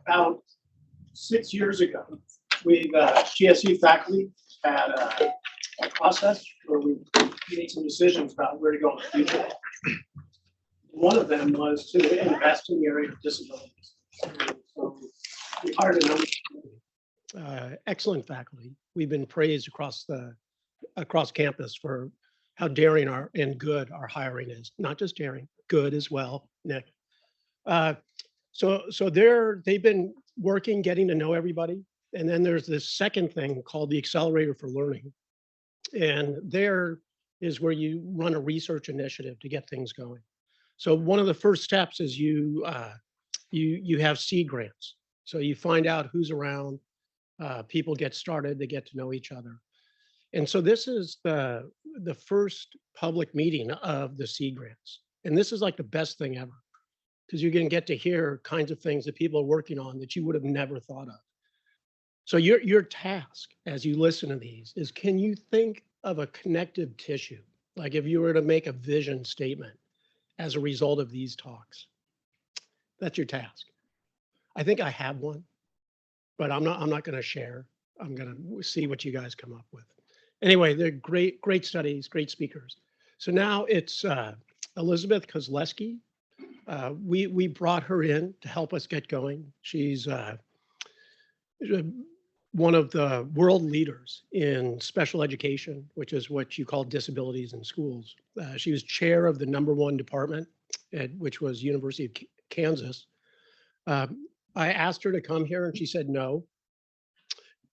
About 6 years ago, GSU faculty had a process where we made some decisions about where to go in the future. One of them was to invest in the area of disabilities. So we hired a number. Excellent faculty. We've been praised across campus for how daring and good our hiring is. Not just daring, good as well, Nick. So they've been working, getting to know everybody. And then there's this second thing called the Accelerator for Learning. And there is where you run a research initiative to get things going. So one of the first steps is you have seed grants. So you find out who's around, people get started, they get to know each other. And so this is the first public meeting of the seed grants. And this is like the best thing ever, because you're going to get to hear kinds of things that people are working on that you would have never thought of. So your task as you listen to these is, can you think of a connective tissue? Like if you were to make a vision statement as a result of these talks, that's your task. I think I have one, but I'm not going to share. I'm going to see what you guys come up with. Anyway, they're great studies, great speakers. So now it's Elizabeth Kozleski. We brought her in to help us get going. She's one of the world leaders in special education, which is what you call disabilities in schools. She was chair of the #1 department, which was University of Kansas. I asked her to come here and she said no.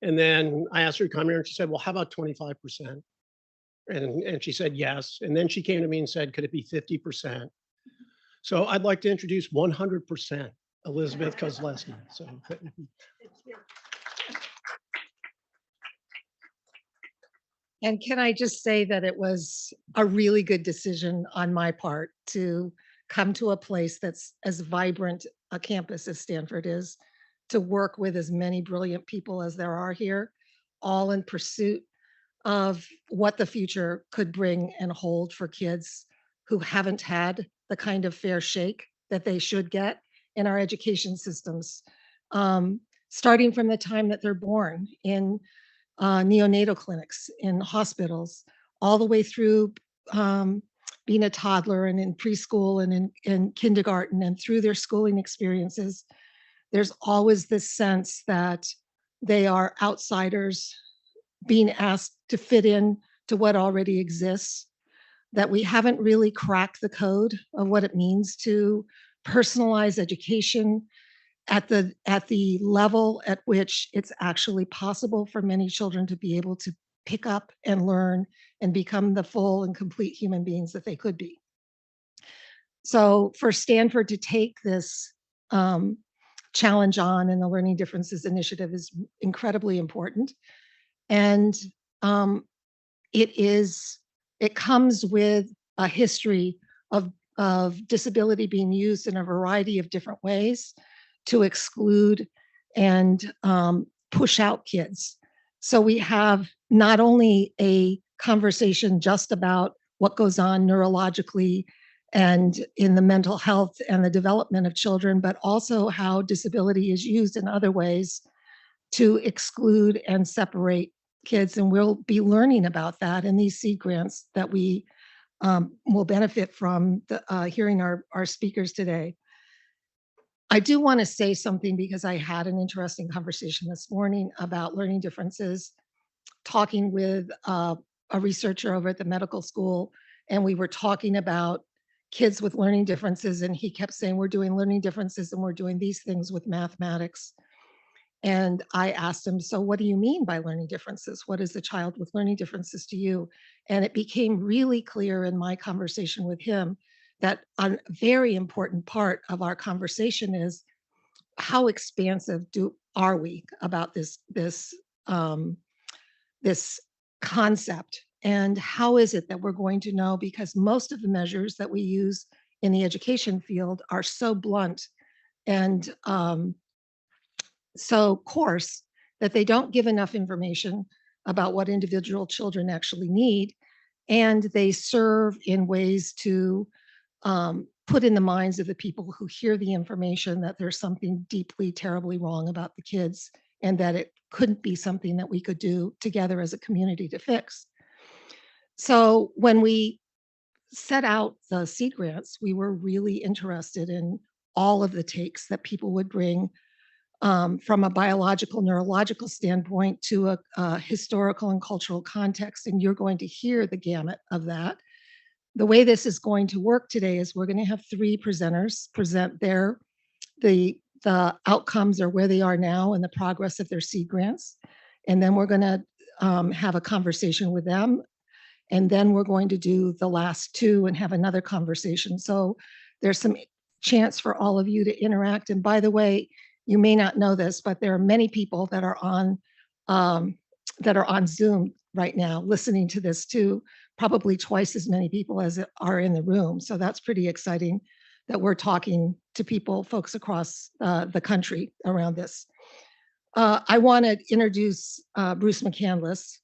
And then I asked her to come here and she said, well, how about 25%? And she said yes. And then she came to me and said, could it be 50%? So I'd like to introduce 100% Elizabeth Kozleski. So. And can I just say that it was a really good decision on my part to come to a place that's as vibrant a campus as Stanford is, to work with as many brilliant people as there are here, all in pursuit of what the future could bring and hold for kids who haven't had the kind of fair shake that they should get in our education systems, starting from the time that they're born in neonatal clinics, in hospitals, all the way through being a toddler and in preschool and in kindergarten and through their schooling experiences. There's always this sense that they are outsiders being asked to fit in to what already exists, that we haven't really cracked the code of what it means to personalize education at the level at which it's actually possible for many children to be able to pick up and learn and become the full and complete human beings that they could be. So for Stanford to take this challenge on in the Learning Differences Initiative is incredibly important. And it comes with a history of disability being used in a variety of different ways to exclude and push out kids. So we have not only a conversation just about what goes on neurologically and in the mental health and the development of children, but also how disability is used in other ways to exclude and separate kids. And we'll be learning about that in these seed grants that we will benefit from hearing our speakers today. I do want to say something because I had an interesting conversation this morning about learning differences, talking with a researcher over at the medical school, and we were talking about kids with learning differences, and he kept saying, we're doing learning differences and we're doing these things with mathematics. And I asked him, so what do you mean by learning differences? What is a child with learning differences to you? And it became really clear in my conversation with him that a very important part of our conversation is how expansive are we about this concept, and how is it that we're going to know, because most of the measures that we use in the education field are so blunt and so coarse that they don't give enough information about what individual children actually need, and they serve in ways to put in the minds of the people who hear the information that there's something deeply, terribly wrong about the kids, and that it couldn't be something that we could do together as a community to fix. So when we set out the seed grants, we were really interested in all of the takes that people would bring, from a biological, neurological standpoint to a historical and cultural context. And you're going to hear the gamut of that. The way this is going to work today is we're going to have 3 presenters present the outcomes or where they are now and the progress of their seed grants. And then we're going to have a conversation with them. And then we're going to do the last 2 and have another conversation. So there's some chance for all of you to interact. And by the way, you may not know this, but there are many people that are on Zoom right now listening to this too, probably twice as many people as are in the room. So that's pretty exciting that we're talking to people, folks across the country around this. I want to introduce Bruce McCandless,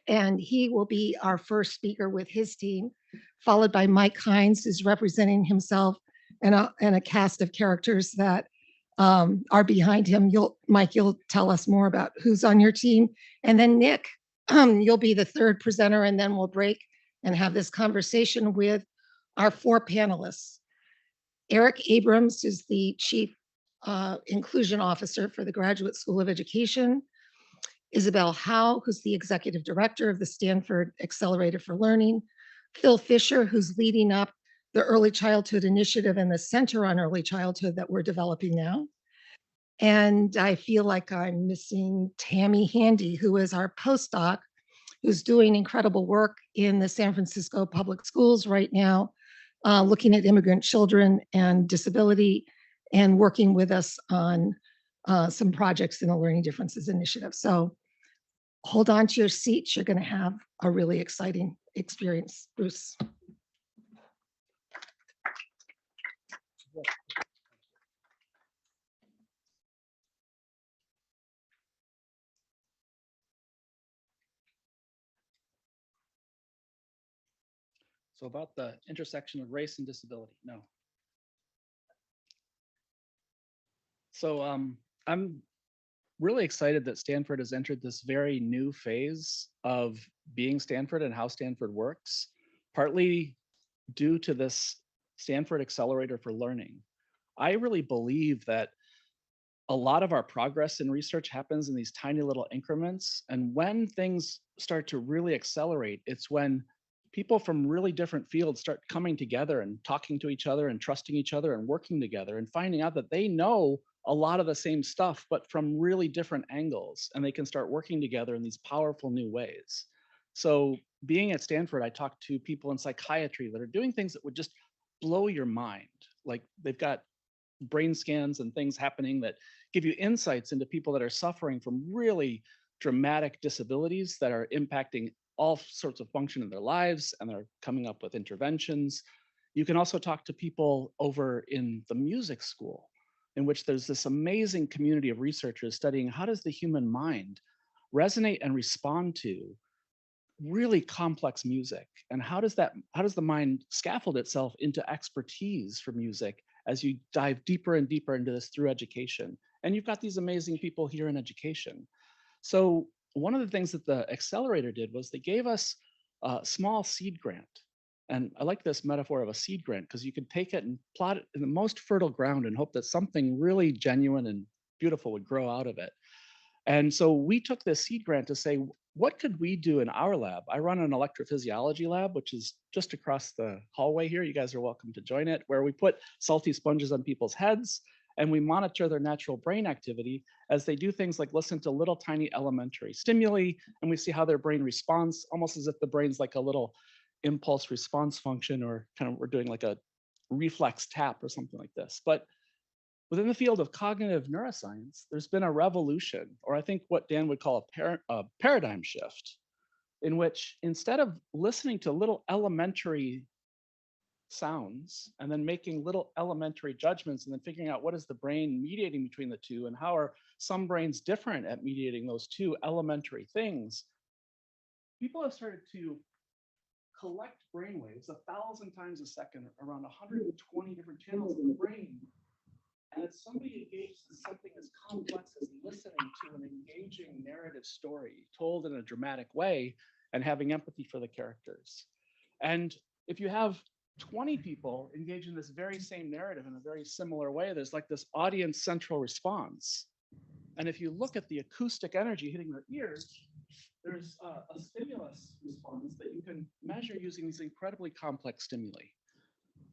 and he will be our first speaker with his team, followed by Mike Hines, who's representing himself and a cast of characters that are behind him. Mike, you'll tell us more about who's on your team. And then Nick, you'll be the 3rd presenter, and then we'll break and have this conversation with our 4 panelists. Eric Abrams is the Chief Inclusion Officer for the Graduate School of Education. Isabel Howe, who's the Executive Director of the Stanford Accelerator for Learning. Phil Fisher, who's leading up the Early Childhood Initiative and the Center on Early Childhood that we're developing now. And I feel like I'm missing Tammy Handy, who is our postdoc, who's doing incredible work in the San Francisco public schools right now, looking at immigrant children and disability and working with us on some projects in the Learning Differences Initiative. So hold on to your seats. You're going to have a really exciting experience. Bruce. So about the intersection of race and disability, no. So I'm really excited that Stanford has entered this very new phase of being Stanford and how Stanford works, partly due to this Stanford Accelerator for Learning. I really believe that a lot of our progress in research happens in these tiny little increments. And when things start to really accelerate, it's when people from really different fields start coming together and talking to each other and trusting each other and working together and finding out that they know a lot of the same stuff, but from really different angles, and they can start working together in these powerful new ways. So being at Stanford, I talked to people in psychiatry that are doing things that would just blow your mind. Like they've got brain scans and things happening that give you insights into people that are suffering from really dramatic disabilities that are impacting all sorts of function in their lives, and they're coming up with interventions. You can also talk to people over in the music school, in which there's this amazing community of researchers studying how does the human mind resonate and respond to really complex music, and how does the mind scaffold itself into expertise for music as you dive deeper and deeper into this through education. And you've got these amazing people here in education. So one of the things that the accelerator did was they gave us a small seed grant. And I like this metaphor of a seed grant because you can take it and plot it in the most fertile ground and hope that something really genuine and beautiful would grow out of it. And so we took this seed grant to say, what could we do in our lab? I run an electrophysiology lab, which is just across the hallway here. You guys are welcome to join it, where we put salty sponges on people's heads and we monitor their natural brain activity as they do things like listen to little tiny elementary stimuli, and we see how their brain responds, almost as if the brain's like a little impulse response function, or kind of we're doing like a reflex tap or something like this. But within the field of cognitive neuroscience, there's been a revolution, or I think what Dan would call a paradigm shift, in which instead of listening to little elementary sounds and then making little elementary judgments and then figuring out what is the brain mediating between the two and how are some brains different at mediating those two elementary things, people have started to collect brainwaves 1,000 times a second, around 120 different channels in the brain. And as somebody engages in something as complex as listening to an engaging narrative story told in a dramatic way and having empathy for the characters. And if you have 20 people engage in this very same narrative in a very similar way, there's like this audience central response. And if you look at the acoustic energy hitting their ears, there's a stimulus response that you can measure using these incredibly complex stimuli.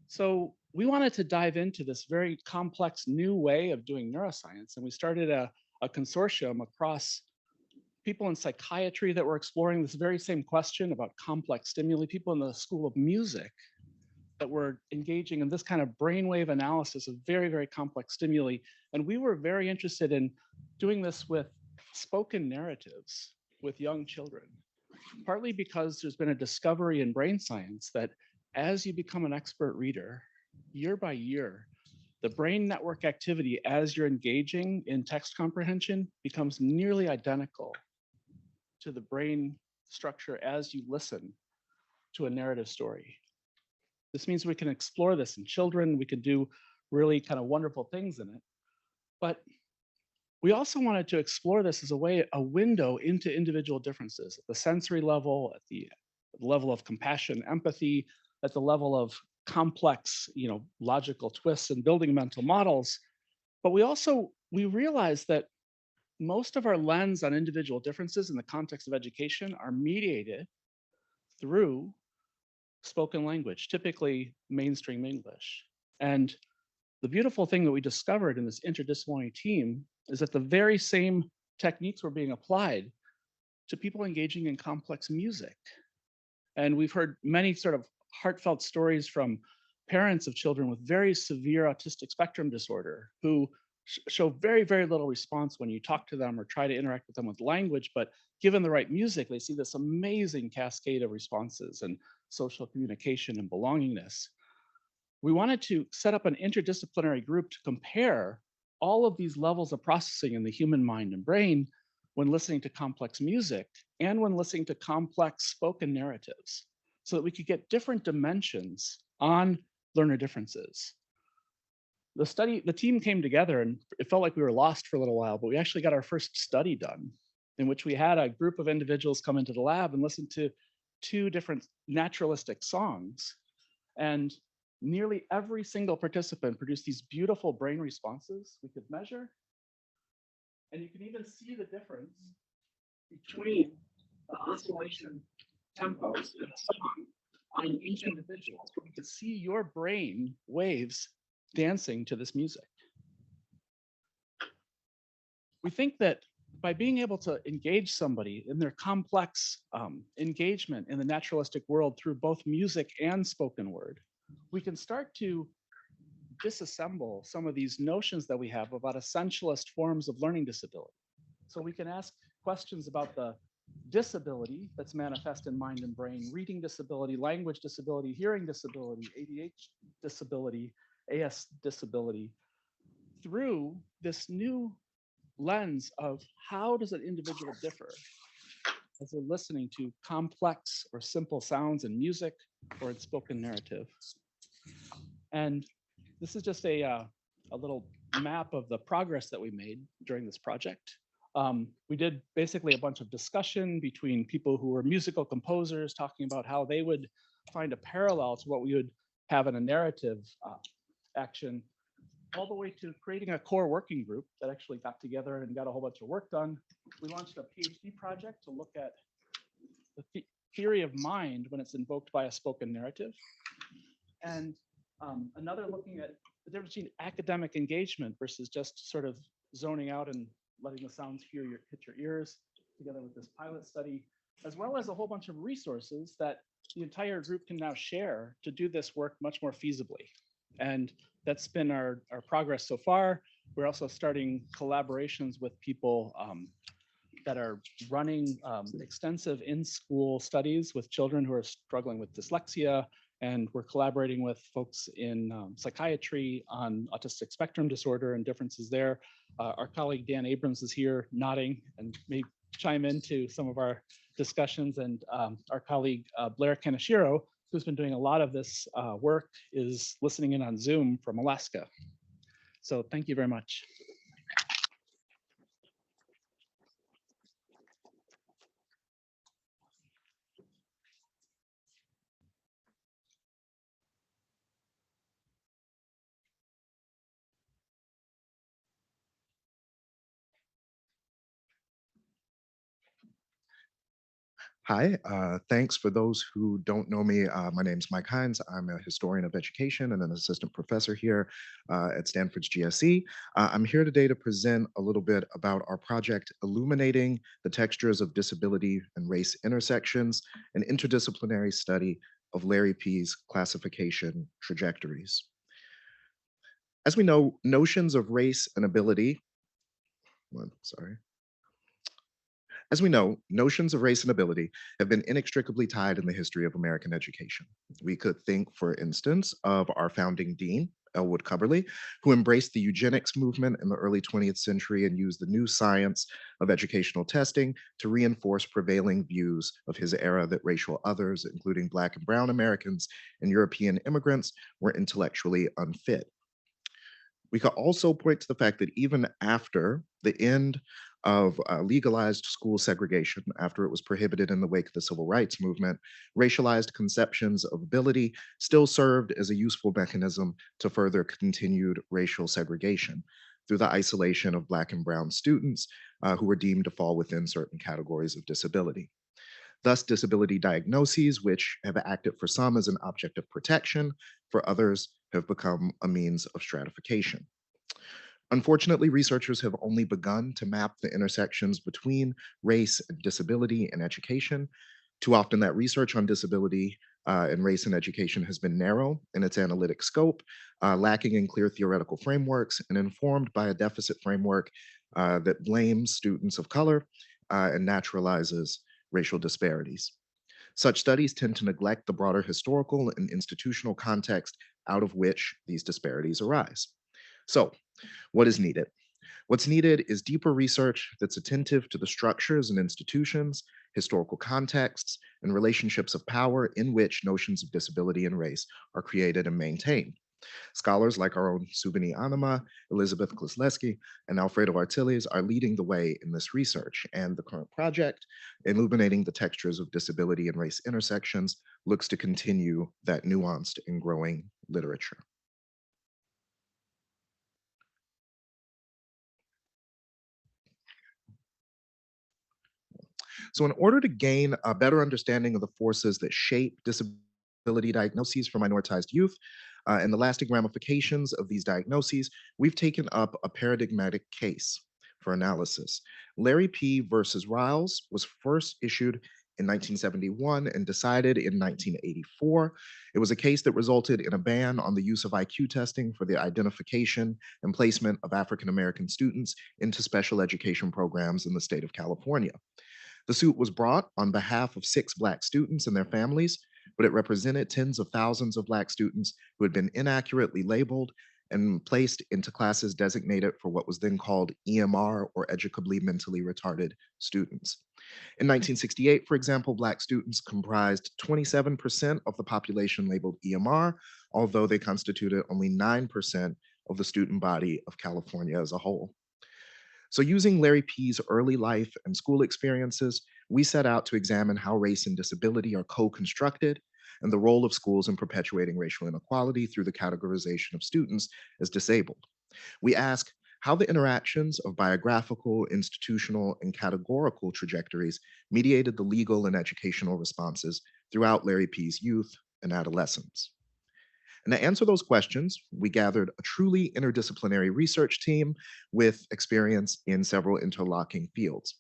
So we wanted to dive into this very complex new way of doing neuroscience. And we started a consortium across people in psychiatry that were exploring this very same question about complex stimuli, people in the School of Music that were engaging in this kind of brainwave analysis of very, very complex stimuli. And we were very interested in doing this with spoken narratives with young children, partly because there's been a discovery in brain science that as you become an expert reader, year by year, the brain network activity as you're engaging in text comprehension becomes nearly identical to the brain structure as you listen to a narrative story. This means we can explore this in children, we can do really kind of wonderful things in it. But we also wanted to explore this as a window into individual differences at the sensory level, at the level of compassion, empathy, at the level of complex, logical twists and building mental models. But we realized that most of our lens on individual differences in the context of education are mediated through spoken language, typically mainstream English. And the beautiful thing that we discovered in this interdisciplinary team is that the very same techniques were being applied to people engaging in complex music. And we've heard many sort of heartfelt stories from parents of children with very severe autistic spectrum disorder who show very, very little response when you talk to them or try to interact with them with language, but given the right music, they see this amazing cascade of responses and social communication and belongingness. We wanted to set up an interdisciplinary group to compare all of these levels of processing in the human mind and brain when listening to complex music and when listening to complex spoken narratives, so that we could get different dimensions on learner differences. The team came together and it felt like we were lost for a little while, but we actually got our first study done in which we had a group of individuals come into the lab and listen to 2 different naturalistic songs. And nearly every single participant produced these beautiful brain responses we could measure. And you can even see the difference between the oscillation tempos in a song on each individual. So you could see your brain waves dancing to this music. We think that by being able to engage somebody in their complex engagement in the naturalistic world through both music and spoken word, we can start to disassemble some of these notions that we have about essentialist forms of learning disability. So we can ask questions about the disability that's manifest in mind and brain, reading disability, language disability, hearing disability, ADHD disability, AS disability, through this new lens of how does an individual differ as they're listening to complex or simple sounds in music or in spoken narrative. And this is just a little map of the progress that we made during this project. We did basically a bunch of discussion between people who were musical composers talking about how they would find a parallel to what we would have in a narrative action, all the way to creating a core working group that actually got together and got a whole bunch of work done. We launched a PhD project to look at the theory of mind when it's invoked by a spoken narrative. And another looking at the difference between academic engagement versus just sort of zoning out and letting the sounds hit your ears, together with this pilot study, as well as a whole bunch of resources that the entire group can now share to do this work much more feasibly. And that's been our progress so far. We're also starting collaborations with people that are running extensive in-school studies with children who are struggling with dyslexia. And we're collaborating with folks in psychiatry on autistic spectrum disorder and differences there. Our colleague Dan Abrams is here nodding and may chime into some of our discussions, and our colleague Blair Kaneshiro, who's been doing a lot of this work, is listening in on Zoom from Alaska. So thank you very much. Hi, thanks for those who don't know me. My name is Mike Hines. I'm a historian of education and an assistant professor here at Stanford's GSE. I'm here today to present a little bit about our project, Illuminating the Textures of Disability and Race Intersections, an interdisciplinary study of Larry P's classification trajectories. As we know, notions of race and ability, sorry. As we know, notions of race and ability have been inextricably tied in the history of American education. We could think, for instance, of our founding dean, Elwood Cubberley, who embraced the eugenics movement in the early 20th century and used the new science of educational testing to reinforce prevailing views of his era that racial others, including Black and Brown Americans and European immigrants, were intellectually unfit. We could also point to the fact that even after the end of legalized school segregation, after it was prohibited in the wake of the civil rights movement, racialized conceptions of ability still served as a useful mechanism to further continued racial segregation through the isolation of Black and Brown students who were deemed to fall within certain categories of disability. Thus, disability diagnoses, which have acted for some as an object of protection, for others have become a means of stratification. Unfortunately, researchers have only begun to map the intersections between race and disability and education. Too often, that research on disability and race and education has been narrow in its analytic scope, lacking in clear theoretical frameworks, and informed by a deficit framework that blames students of color and naturalizes racial disparities. Such studies tend to neglect the broader historical and institutional context out of which these disparities arise. So, what is needed? What's needed is deeper research that's attentive to the structures and institutions, historical contexts, and relationships of power in which notions of disability and race are created and maintained. Scholars like our own Subini Anima, Elizabeth Kozleski, and Alfredo Artiles are leading the way in this research, and the current project, Illuminating the Textures of Disability and Race Intersections, looks to continue that nuanced and growing literature. So in order to gain a better understanding of the forces that shape disability diagnoses for minoritized youth and the lasting ramifications of these diagnoses, we've taken up a paradigmatic case for analysis. Larry P. versus Riles was first issued in 1971 and decided in 1984. It was a case that resulted in a ban on the use of IQ testing for the identification and placement of African American students into special education programs in the state of California. The suit was brought on behalf of 6 Black students and their families, but it represented tens of thousands of Black students who had been inaccurately labeled and placed into classes designated for what was then called EMR, or educably mentally retarded students. In 1968, for example, Black students comprised 27% of the population labeled EMR, although they constituted only 9% of the student body of California as a whole. So using Larry P's early life and school experiences, we set out to examine how race and disability are co-constructed and the role of schools in perpetuating racial inequality through the categorization of students as disabled. We ask how the interactions of biographical, institutional, and categorical trajectories mediated the legal and educational responses throughout Larry P's youth and adolescence. And to answer those questions, we gathered a truly interdisciplinary research team with experience in several interlocking fields.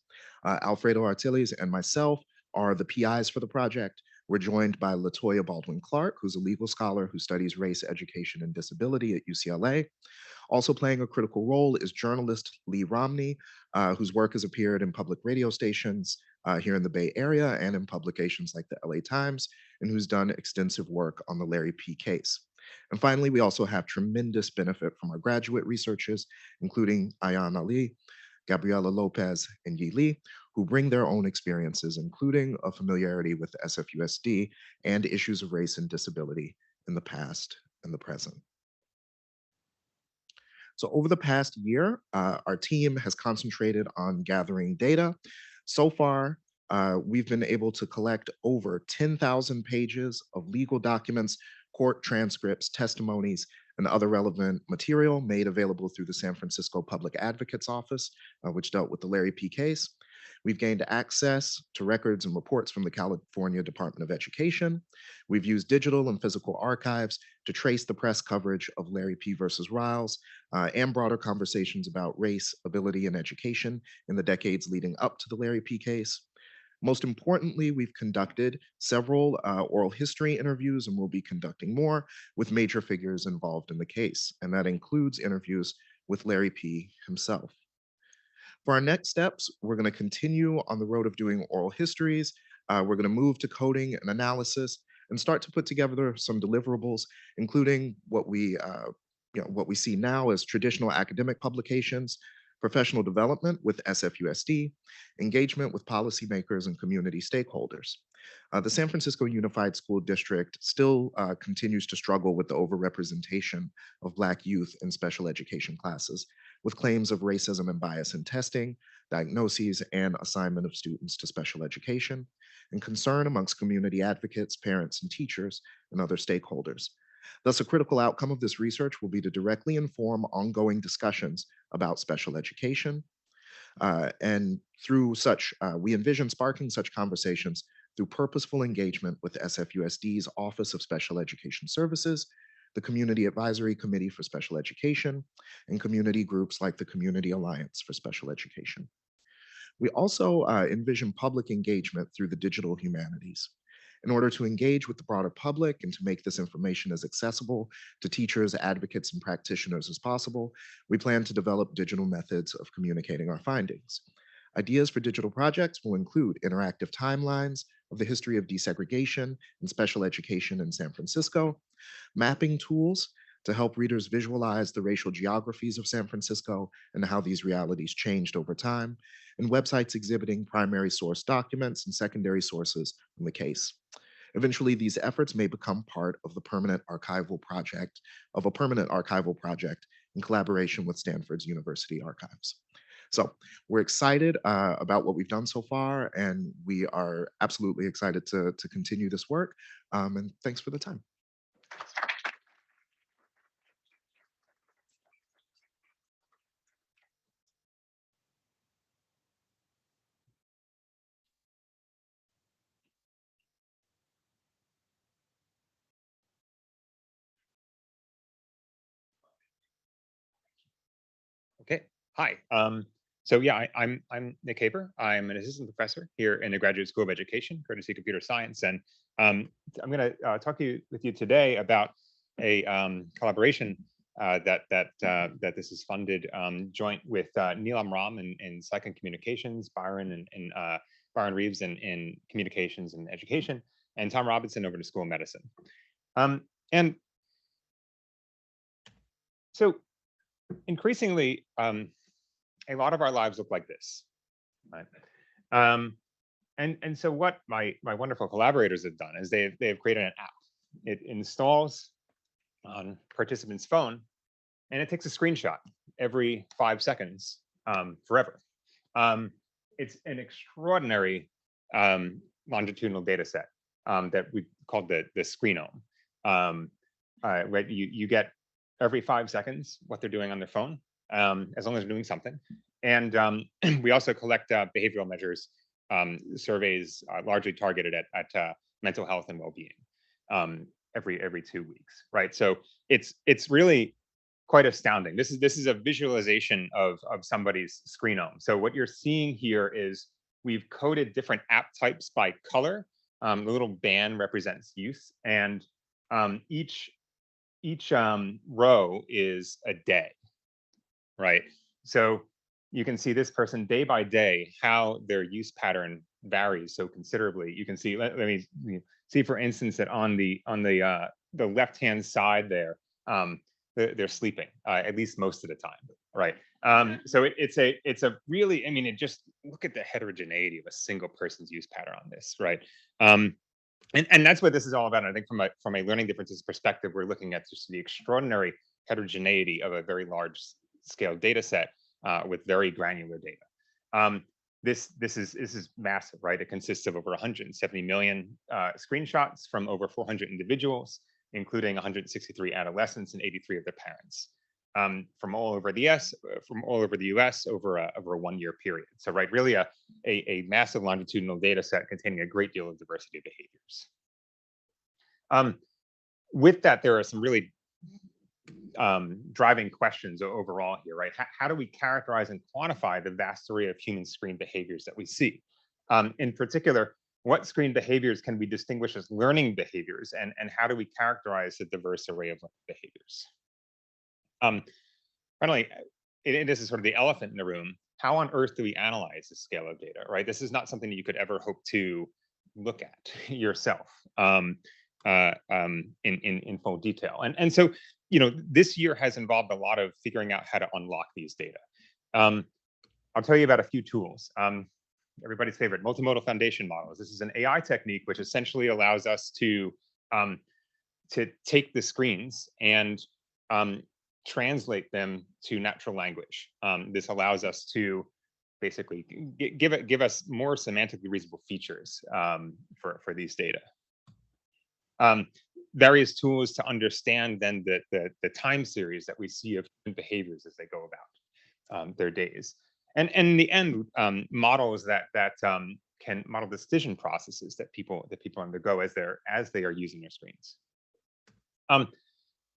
Alfredo Artiles and myself are the PIs for the project. We're joined by Latoya Baldwin-Clark, who's a legal scholar who studies race, education, and disability at UCLA. Also playing a critical role is journalist Lee Romney, whose work has appeared in public radio stations here in the Bay Area and in publications like the LA Times, and who's done extensive work on the Larry P. case. And finally, we also have tremendous benefit from our graduate researchers, including Ayan Ali, Gabriela Lopez, and Yi Lee, who bring their own experiences, including a familiarity with SFUSD and issues of race and disability in the past and the present. So over the past year, our team has concentrated on gathering data. So far, we've been able to collect over 10,000 pages of legal documents, court transcripts, testimonies, and other relevant material made available through the San Francisco Public Advocate's Office, which dealt with the Larry P. case. We've gained access to records and reports from the California Department of Education. We've used digital and physical archives to trace the press coverage of Larry P. versus Riles and broader conversations about race, ability, and education in the decades leading up to the Larry P. case. Most importantly, we've conducted several oral history interviews and will be conducting more with major figures involved in the case, and that includes interviews with Larry P. himself. For our next steps, we're going to continue on the road of doing oral histories. We're going to move to coding and analysis and start to put together some deliverables, including what we see now as traditional academic publications, professional development with SFUSD, engagement with policymakers and community stakeholders. The San Francisco Unified School District still continues to struggle with the overrepresentation of Black youth in special education classes, with claims of racism and bias in testing, diagnoses, and assignment of students to special education, and concern amongst community advocates, parents, and teachers, and other stakeholders. Thus, a critical outcome of this research will be to directly inform ongoing discussions about special education. And through such, we envision sparking such conversations through purposeful engagement with SFUSD's Office of Special Education Services, the Community Advisory Committee for Special Education, and community groups like the Community Alliance for Special Education. We also envision public engagement through the digital humanities. In order to engage with the broader public and to make this information as accessible to teachers, advocates, and practitioners as possible, we plan to develop digital methods of communicating our findings. Ideas for digital projects will include interactive timelines of the history of desegregation and special education in San Francisco, mapping tools to help readers visualize the racial geographies of San Francisco and how these realities changed over time, and websites exhibiting primary source documents and secondary sources from the case. Eventually, these efforts may become part of a permanent archival project in collaboration with Stanford's University Archives. So we're excited about what we've done so far, and we are absolutely excited to continue this work. And thanks for the time. Okay, hi. So yeah, I'm Nick Haber. I'm an assistant professor here in the Graduate School of Education, courtesy computer science, and I'm going to talk with you today about a collaboration that this is funded joint with Neil Amram in Psych and Communications, Byron and Byron Reeves in Communications and Education, and Tom Robinson over to School of Medicine. And so increasingly, a lot of our lives look like this, right? And so what my wonderful collaborators have done is they've created an app. It installs on participant's phone, and it takes a screenshot every 5 seconds forever. It's an extraordinary longitudinal data set that we called the screenome. Where you get every 5 seconds what they're doing on their phone, as long as they're doing something. And we also collect behavioral measures, surveys largely targeted at mental health and well-being every 2 weeks, right? So it's really quite astounding. This is a visualization of somebody's screenome. So what you're seeing here is we've coded different app types by color. The little band represents youth, and each row is a day, right? So you can see this person day by day, how their use pattern varies so considerably. You can see, let me see, for instance, that on the left-hand side there, they're sleeping, at least most of the time, right? So it's a really, I mean, it just look at the heterogeneity of a single person's use pattern on this, right? And that's what this is all about. And I think from a learning differences perspective, we're looking at just the extraordinary heterogeneity of a very large scale data set with very granular data. This is massive, right? It consists of over 170 million screenshots from over 400 individuals, including 163 adolescents and 83 of their parents, from all over the US over a 1-year period. So, right, really a massive longitudinal data set containing a great deal of diversity of behaviors. With that, there are some really driving questions overall here, right? How do we characterize and quantify the vast array of human screen behaviors that we see? In particular, what screen behaviors can we distinguish as learning behaviors, and how do we characterize the diverse array of learning behaviors? Finally, this is sort of the elephant in the room. How on earth do we analyze this scale of data, right? This is not something that you could ever hope to look at yourself in full detail. And so, you know, this year has involved a lot of figuring out how to unlock these data. I'll tell you about a few tools. Everybody's favorite, multimodal foundation models. This is an AI technique which essentially allows us to take the screens and translate them to natural language. This allows us to basically give us more semantically reasonable features for these data. Various tools to understand then the time series that we see of human behaviors as they go about their days. And in the end, models that can model decision processes that people undergo as they are using their screens.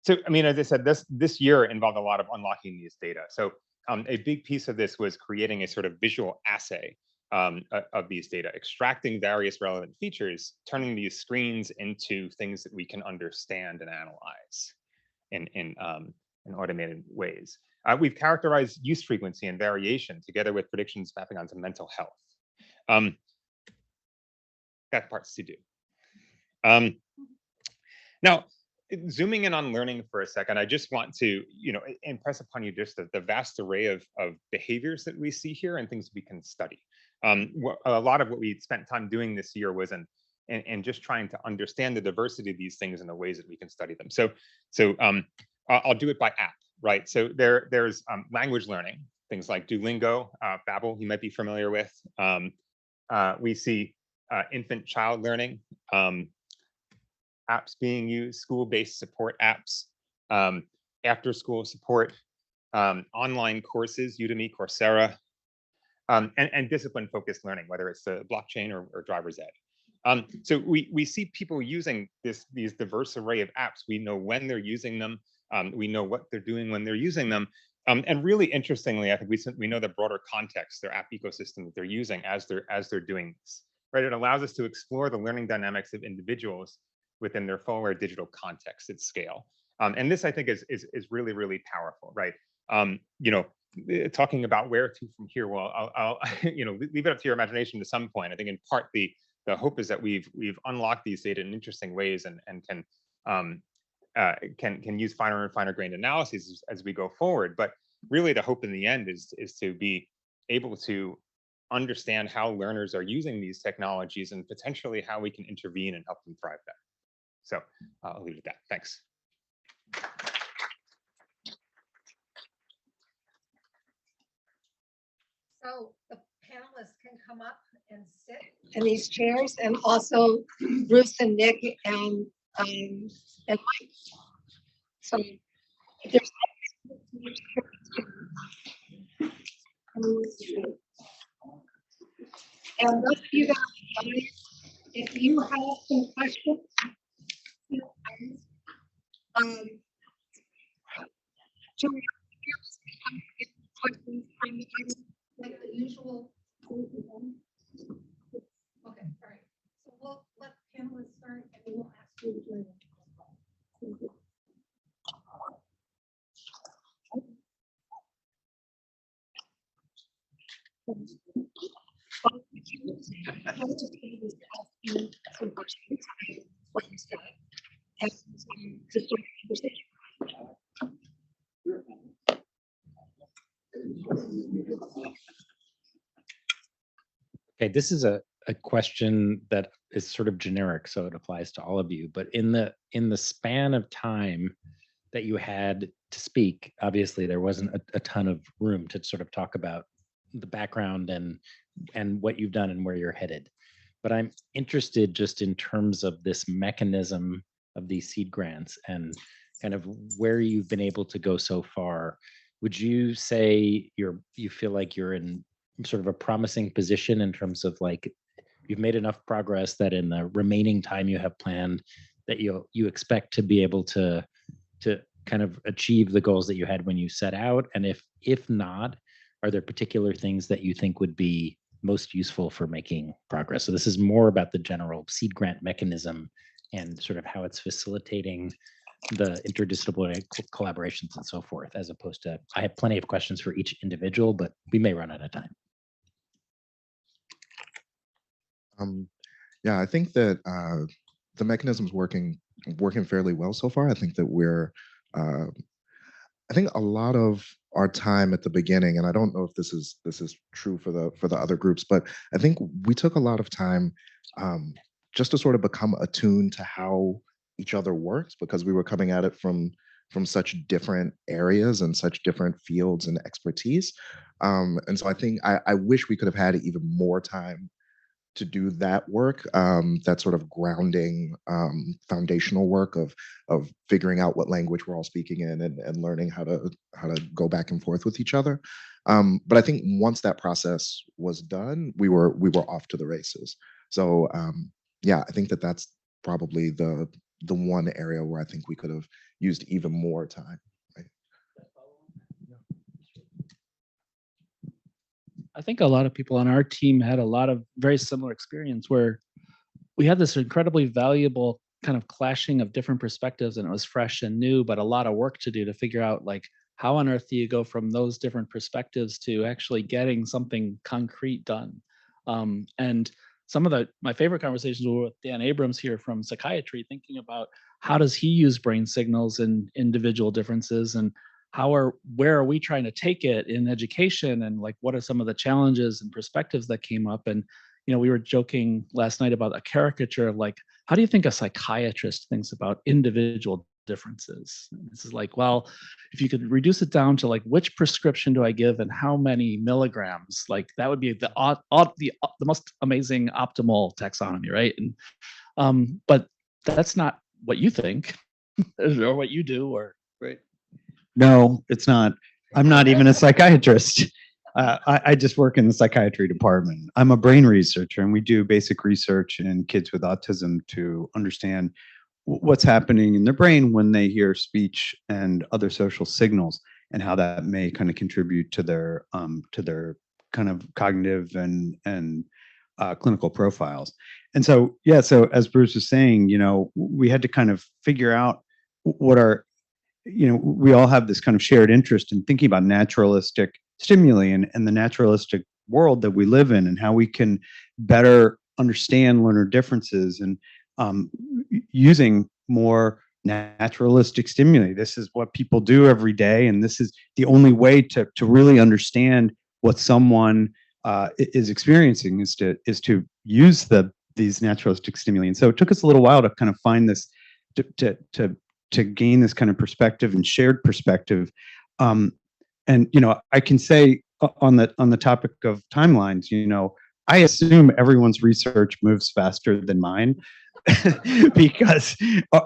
So, I mean, as I said, this year involved a lot of unlocking these data. So a big piece of this was creating a sort of visual assay of these data, extracting various relevant features, turning these screens into things that we can understand and analyze in automated ways. We've characterized use frequency and variation together with predictions mapping onto mental health. That part's to do. Now, zooming in on learning for a second, I just want to, you know, impress upon you just the vast array of behaviors that we see here and things we can study. A lot of what we spent time doing this year was in just trying to understand the diversity of these things and the ways that we can study them. So I'll do it by app, right? So there's language learning, things like Duolingo, Babbel, you might be familiar with. We see infant child learning, apps being used, school-based support apps, after-school support, online courses, Udemy, Coursera, and discipline-focused learning, whether it's the blockchain or driver's ed. So we see people using these diverse array of apps. We know when they're using them. We know what they're doing when they're using them. And really interestingly, I think we know the broader context, their app ecosystem that they're using as they're doing this. Right? It allows us to explore the learning dynamics of individuals within their fuller digital context at scale. And this, I think, is really, really powerful, right? You know, talking about where to from here, well, I'll you know, leave it up to your imagination to some point. I think in part the hope is that we've unlocked these data in interesting ways and can use finer and finer grained analyses as we go forward. But really, the hope in the end is to be able to understand how learners are using these technologies and potentially how we can intervene and help them thrive better. So I'll leave it at that. Thanks. So the panelists can come up and sit in these chairs, and also Bruce and Nick and Mike. So if there's and those of you that are in the audience, if you have some questions, Julia, questions from the audience, like the usual. Okay, all right. So we'll let panelists start, and we will ask you to join us. Thank you. this is a question that is sort of generic, so it applies to all of you. But in the span of time that you had to speak, obviously there wasn't a ton of room to sort of talk about the background and what you've done and where you're headed. But I'm interested just in terms of this mechanism of these seed grants and kind of where you've been able to go so far. Would you say you feel like you're in sort of a promising position in terms of like you've made enough progress that in the remaining time you have planned that you expect to be able to kind of achieve the goals that you had when you set out? And if not, are there particular things that you think would be most useful for making progress? So this is more about the general seed grant mechanism and sort of how it's facilitating the interdisciplinary collaborations and so forth, as opposed to, I have plenty of questions for each individual, but we may run out of time. Yeah, I think that the mechanism's working fairly well so far. I think that I think a lot of our time at the beginning, and I don't know if this is true for the other groups, but I think we took a lot of time just to sort of become attuned to how each other works, because we were coming at it from such different areas and such different fields and expertise. And so I think I wish we could have had even more time to do that work, that sort of grounding, foundational work of figuring out what language we're all speaking in and learning how to go back and forth with each other. But I think once that process was done, we were off to the races. So yeah, I think that that's probably the one area where I think we could have used even more time. I think a lot of people on our team had a lot of very similar experience where we had this incredibly valuable kind of clashing of different perspectives, and it was fresh and new, but a lot of work to do to figure out like how on earth do you go from those different perspectives to actually getting something concrete done. And some of my favorite conversations were with Dan Abrams here from psychiatry, thinking about how does he use brain signals and individual differences, and where are we trying to take it in education, and like what are some of the challenges and perspectives that came up. And we were joking last night about a caricature of like, how do you think a psychiatrist thinks about individual differences? And this is like, well, if you could reduce it down to like which prescription do I give and how many milligrams, like that would be the most amazing optimal taxonomy, right? And but that's not what you think or what you do, or right. No, it's not. I'm not even a psychiatrist. I just work in the psychiatry department. I'm a brain researcher, and we do basic research in kids with autism to understand what's happening in their brain when they hear speech and other social signals, and how that may kind of contribute to their kind of cognitive and clinical profiles. And so, yeah, so as Bruce was saying, we had to kind of figure out what we all have this kind of shared interest in thinking about naturalistic stimuli and the naturalistic world that we live in, and how we can better understand learner differences and using more naturalistic stimuli. This is what people do every day, and this is the only way to really understand what someone is experiencing is to use these naturalistic stimuli. And so it took us a little while to kind of find this, to gain this kind of perspective and shared perspective. And I can say on the topic of timelines, I assume everyone's research moves faster than mine because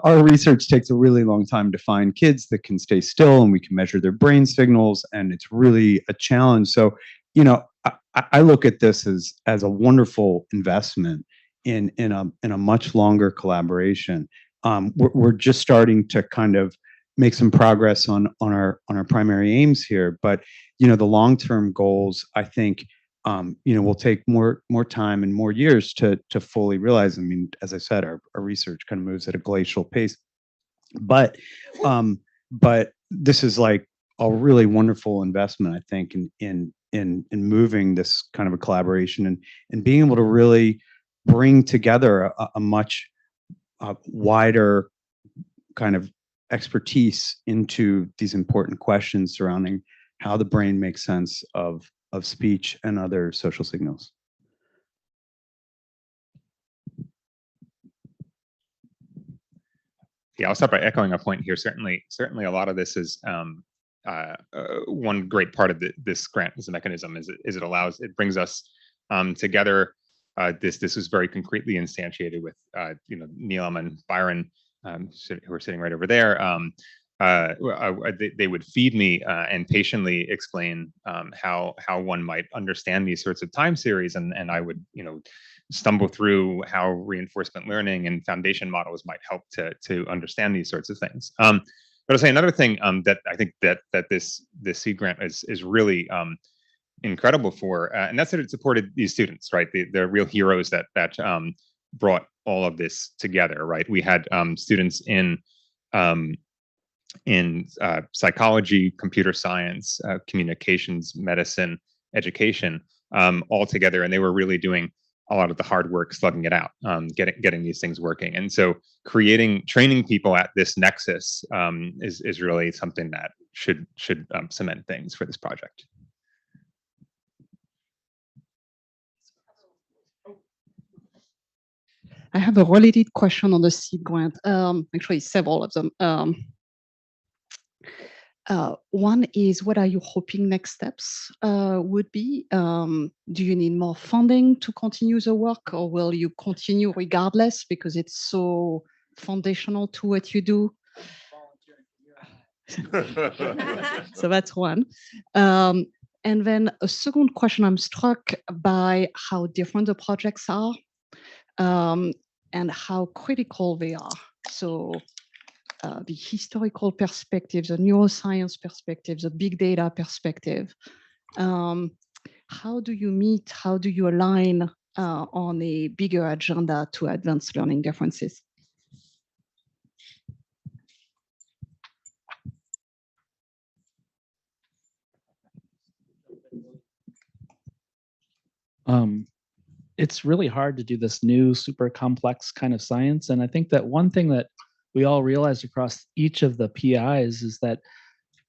our research takes a really long time to find kids that can stay still and we can measure their brain signals, and it's really a challenge. So, I look at this as a wonderful investment in a much longer collaboration. We're just starting to kind of make some progress on our primary aims here, but the long-term goals, I think, will take more time and more years to fully realize. I mean, as I said, our research kind of moves at a glacial pace, but this is like a really wonderful investment, I think, in moving this kind of a collaboration and being able to really bring together a much wider kind of expertise into these important questions surrounding how the brain makes sense of speech and other social signals. Yeah, I'll start by echoing a point here. Certainly, a lot of this is one great part of this grant as a mechanism is it brings us together. This was very concretely instantiated with Neelam and Byron, who are sitting right over there. They would feed me and patiently explain how one might understand these sorts of time series, and I would stumble through how reinforcement learning and foundation models might help to understand these sorts of things. But I'll say another thing that I think that this seed grant is really incredible for, and that's that it supported these students, right? The real heroes that brought all of this together, right? We had students in psychology, computer science, communications, medicine, education, all together, and they were really doing a lot of the hard work, slugging it out, getting these things working. And so training people at this nexus is really something that should cement things for this project. I have a related question on the seed grant, actually several of them. One is, what are you hoping next steps would be? Do you need more funding to continue the work, or will you continue regardless because it's so foundational to what you do? So that's one. And then a second question, I'm struck by how different the projects are and how critical they are. So the historical perspective, the neuroscience perspective, the big data perspective. How do you meet, how do you align on a bigger agenda to advance learning differences? It's really hard to do this new, super complex kind of science. And I think that one thing that we all realized across each of the PIs is that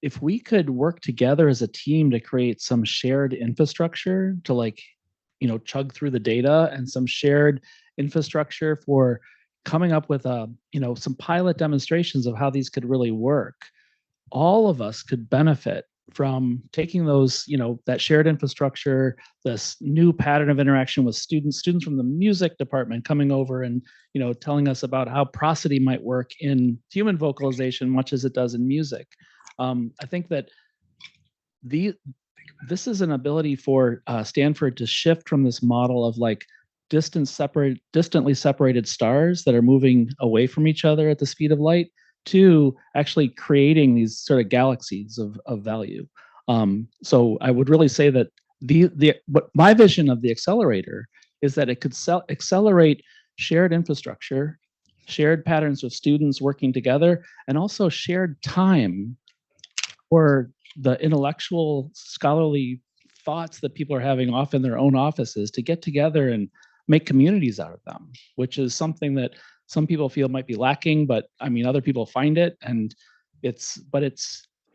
if we could work together as a team to create some shared infrastructure to chug through the data, and some shared infrastructure for coming up with some pilot demonstrations of how these could really work, all of us could benefit from taking those, that shared infrastructure, this new pattern of interaction with students from the music department coming over and, telling us about how prosody might work in human vocalization, much as it does in music. I think that this is an ability for Stanford to shift from this model of distantly separated stars that are moving away from each other at the speed of light, to actually creating these sort of galaxies of value. So I would really say that what my vision of the accelerator is that it could accelerate shared infrastructure, shared patterns of students working together, and also shared time for the intellectual, scholarly thoughts that people are having off in their own offices to get together and make communities out of them, which is something that some people feel might be lacking, but I mean, other people find it. And if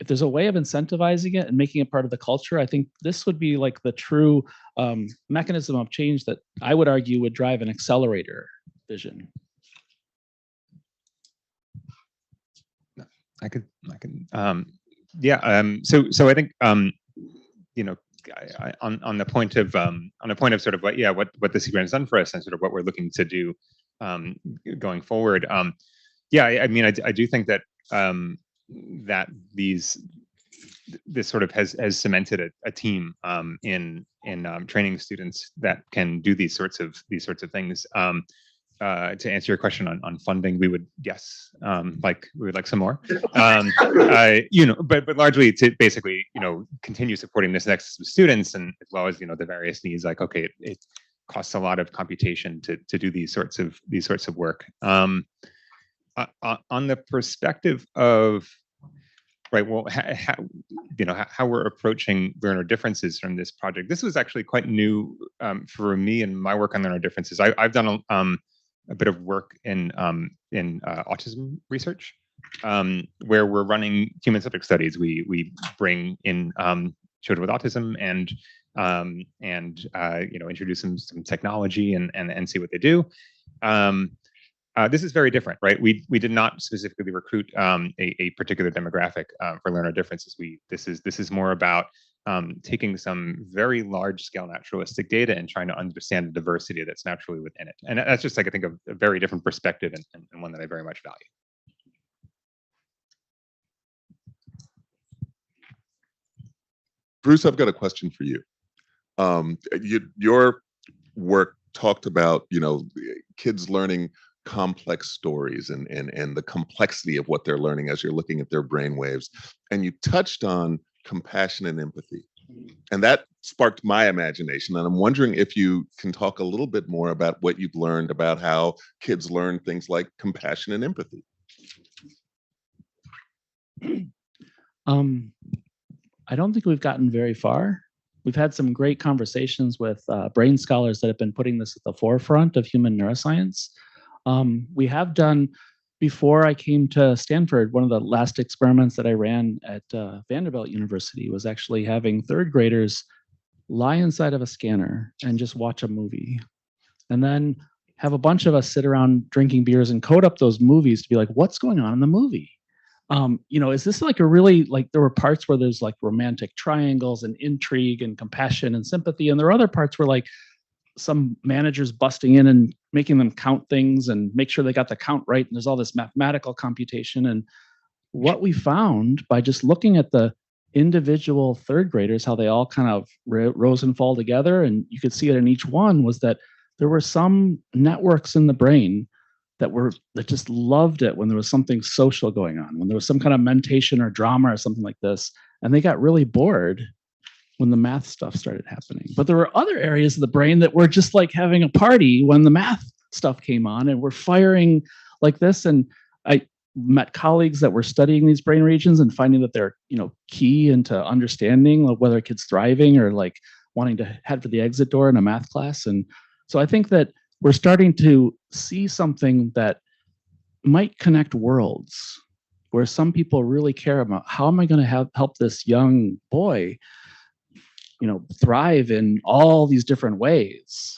there's a way of incentivizing it and making it part of the culture, I think this would be like the true mechanism of change that I would argue would drive an accelerator vision. I can. Yeah. So I think on the point of sort of what this grant has done for us and sort of what we're looking to do going forward. Yeah, I mean, I do think that that this sort of has cemented a team in training students that can do these sorts of things. To answer your question on funding, we would we would like some more. But largely to basically continue supporting this nexus of students, and as well as the various needs. Like, okay, it costs a lot of computation to do these sorts of work. On the perspective of how we're approaching learner differences from this project, this was actually quite new for me and my work on learner differences. I've done a bit of work in autism research, where we're running human-centric studies. We bring in children with autism and introduce them some technology and see what they do. This is very different, right? We did not specifically recruit a particular demographic for learner differences. This is more about taking some very large scale naturalistic data and trying to understand the diversity that's naturally within it. And that's just like, I think, a very different perspective and one that I very much value. Bruce, I've got a question for you. Your work talked about, kids learning complex stories and the complexity of what they're learning as you're looking at their brain waves. And you touched on compassion and empathy. And that sparked my imagination. And I'm wondering if you can talk a little bit more about what you've learned about how kids learn things like compassion and empathy. I don't think we've gotten very far. We've had some great conversations with brain scholars that have been putting this at the forefront of human neuroscience. We have done, before I came to Stanford, one of the last experiments that I ran at Vanderbilt University was actually having third graders lie inside of a scanner and just watch a movie. And then have a bunch of us sit around drinking beers and code up those movies to be like, what's going on in the movie? Is this like a really, like, there were parts where there's like romantic triangles and intrigue and compassion and sympathy. And there are other parts where like some managers busting in and making them count things and make sure they got the count right. And there's all this mathematical computation. And what we found by just looking at the individual third graders, how they all kind of rose and fall together, and you could see it in each one, was that there were some networks in the brain that just loved it when there was something social going on, when there was some kind of mentation or drama or something like this, and they got really bored when the math stuff started happening. But there were other areas of the brain that were just like having a party when the math stuff came on and were firing like this. And I met colleagues that were studying these brain regions and finding that they're, key into understanding whether a kid's thriving or like wanting to head for the exit door in a math class. And so I think that we're starting to see something that might connect worlds, where some people really care about, how am I going to help this young boy, thrive in all these different ways?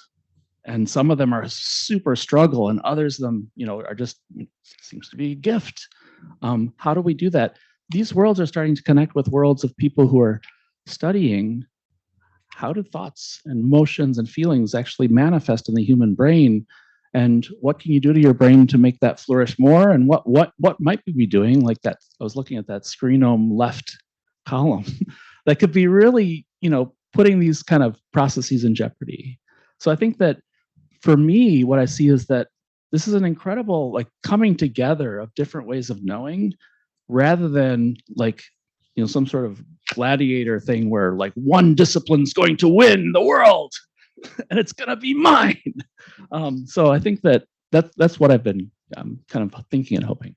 And some of them are super struggle, and others of them, are just, seems to be a gift. How do we do that? These worlds are starting to connect with worlds of people who are studying how do thoughts and emotions and feelings actually manifest in the human brain, and what can you do to your brain to make that flourish more? And what might we be doing? Like that, I was looking at that screenome left column that could be really, putting these kind of processes in jeopardy. So I think that for me, what I see is that this is an incredible like coming together of different ways of knowing, rather than like, some sort of gladiator thing where like one discipline's going to win the world and it's going to be mine. So I think that's what I've been kind of thinking and hoping.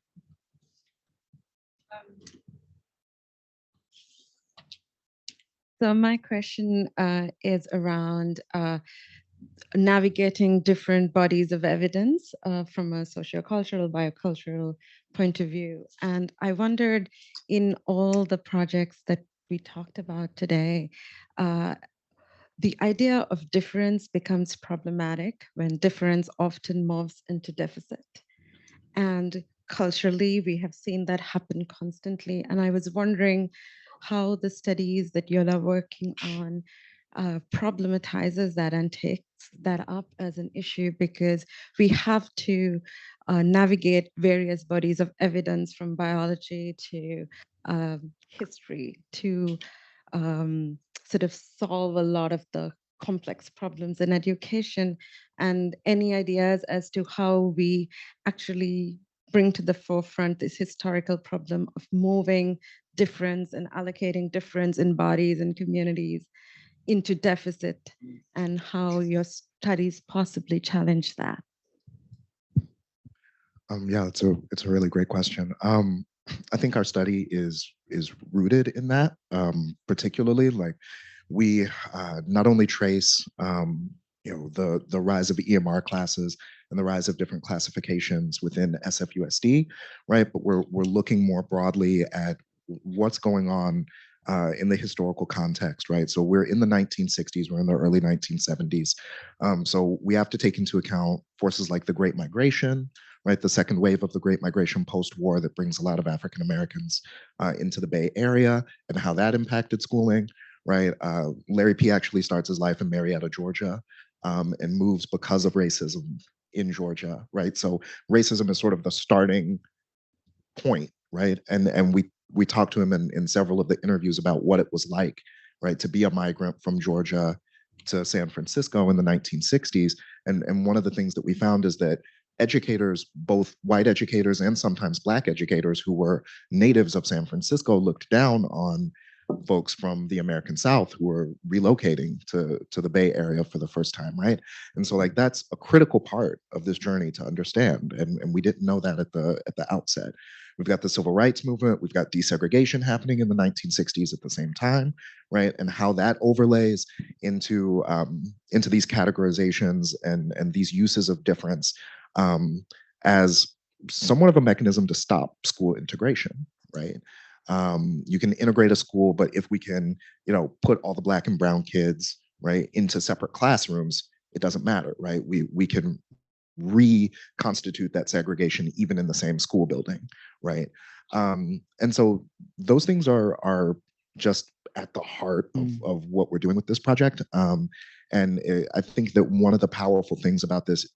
So my question is around navigating different bodies of evidence from a sociocultural, biocultural point of view. And I wondered, in all the projects that we talked about today, the idea of difference becomes problematic when difference often morphs into deficit. And culturally, we have seen that happen constantly. And I was wondering how the studies that you are working on problematizes that and takes that up as an issue, because we have to navigate various bodies of evidence, from biology to history, to sort of solve a lot of the complex problems in education. And any ideas as to how we actually bring to the forefront this historical problem of moving difference and allocating difference in bodies and communities into deficit, and how your studies possibly challenge that? Yeah, it's a really great question. I think our study is rooted in that, particularly like we not only trace the rise of EMR classes and the rise of different classifications within SFUSD, right? But we're looking more broadly at what's going on in the historical context, right? So we're in the 1960s, we're in the early 1970s. So we have to take into account forces like the Great Migration, right? The second wave of the Great Migration post-war that brings a lot of African Americans into the Bay Area and how that impacted schooling, right? Larry P. actually starts his life in Marietta, Georgia, and moves because of racism in Georgia, right? So racism is sort of the starting point, right? And we talked to him in several of the interviews about what it was like, right, to be a migrant from Georgia to San Francisco in the 1960s. And one of the things that we found is that educators, both white educators and sometimes Black educators who were natives of San Francisco, looked down on folks from the American South who were relocating to the Bay Area for the first time, right? And so like that's a critical part of this journey to understand. And we didn't know that at the outset. We've got the civil rights movement, we've got desegregation happening in the 1960s at the same time, right? And how that overlays into these categorizations and these uses of difference as somewhat of a mechanism to stop school integration, right? You can integrate a school, but if we can, put all the Black and brown kids, right, into separate classrooms, it doesn't matter, right? We can reconstitute that segregation even in the same school building, right? And so those things are just at the heart of what we're doing with this project. I think that one of the powerful things about this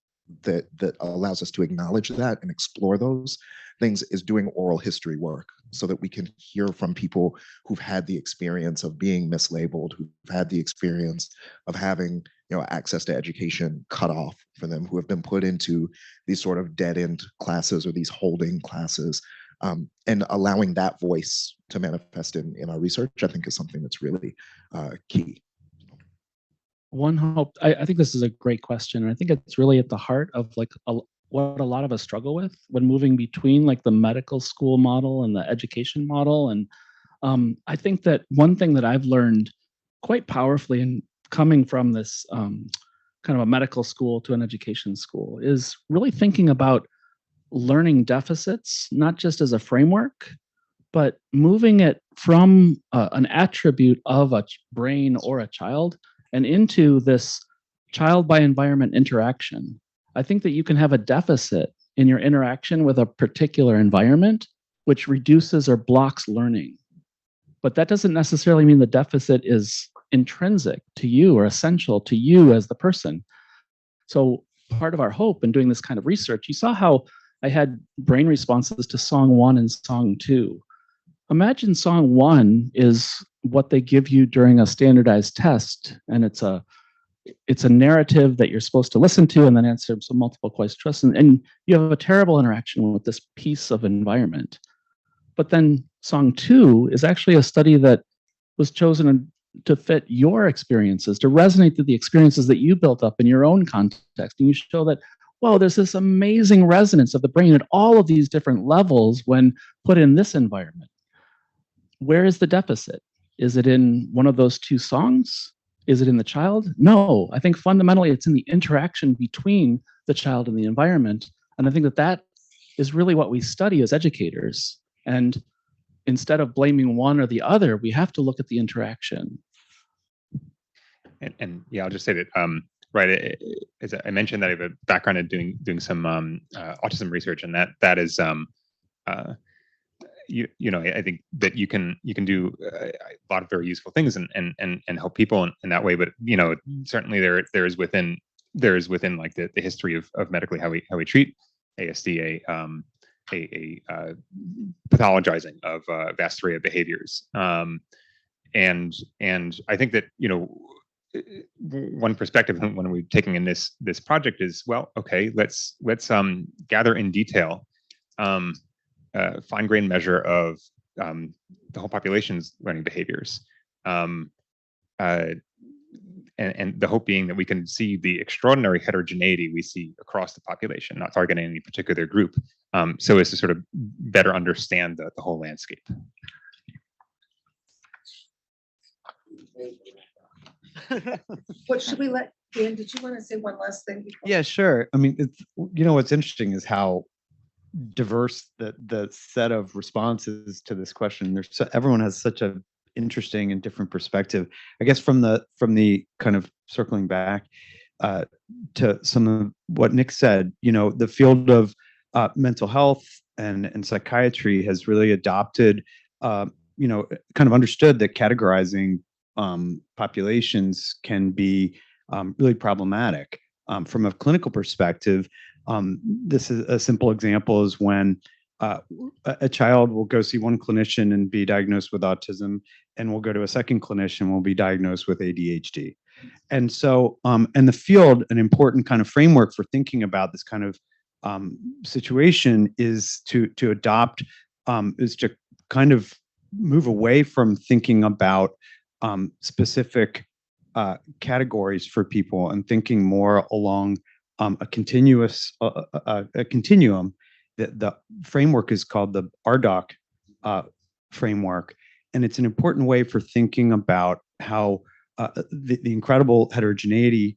that allows us to acknowledge that and explore those things is doing oral history work so that we can hear from people who've had the experience of being mislabeled, who've had the experience of having access to education cut off for them, who have been put into these sort of dead-end classes or these holding classes, and allowing that voice to manifest in our research, I think is something that's really key. One hope, I think this is a great question. And I think it's really at the heart of like what a lot of us struggle with when moving between like the medical school model and the education model. And I think that one thing that I've learned quite powerfully in coming from this kind of a medical school to an education school is really thinking about learning deficits, not just as a framework, but moving it from an attribute of a brain or a child and into this child by environment interaction. I think that you can have a deficit in your interaction with a particular environment, which reduces or blocks learning. But that doesn't necessarily mean the deficit is intrinsic to you or essential to you as the person. So part of our hope in doing this kind of research, you saw how I had brain responses to song 1 and song 2. Imagine song 1 is what they give you during a standardized test, and it's a narrative that you're supposed to listen to and then answer some multiple choice questions, and you have a terrible interaction with this piece of environment. But then song 2 is actually a study that was chosen to fit your experiences, to resonate to the experiences that you built up in your own context, and you show that, whoa, there's this amazing resonance of the brain at all of these different levels when put in this environment. Where is the deficit? Is it in one of those 2 songs? Is it in the child? No, I think fundamentally it's in the interaction between the child and the environment. And I think that is really what we study as educators. And instead of blaming one or the other, we have to look at the interaction. And yeah, I'll just say that, right, as I mentioned, that I have a background in doing some autism research, and that is, I think that you can do a lot of very useful things and help people in that way. But certainly there is within like the history of medically how we treat ASD a pathologizing of a vast array of behaviors. And I think that one perspective when we're taking in this project is, well, okay, let's gather in detail fine-grained measure of the whole population's learning behaviors, and the hope being that we can see the extraordinary heterogeneity we see across the population, not targeting any particular group, so as to sort of better understand the whole landscape. What should we let Dan? Did you want to say one last thing? Yeah, sure. I mean, it's what's interesting is how diverse the set of responses to this question. Everyone has such a interesting and different perspective. I guess from the kind of circling back to some of what Nick said, the field of mental health and psychiatry has really adopted, kind of understood that categorizing populations can be really problematic. From a clinical perspective, this is a simple example is when a child will go see one clinician and be diagnosed with autism, and will go to a second clinician and will be diagnosed with ADHD. And so, and the field, an important kind of framework for thinking about this kind of situation is to adopt, is to kind of move away from thinking about specific categories for people and thinking more along a continuous, a continuum. The framework is called the RDoC framework, and it's an important way for thinking about how the incredible heterogeneity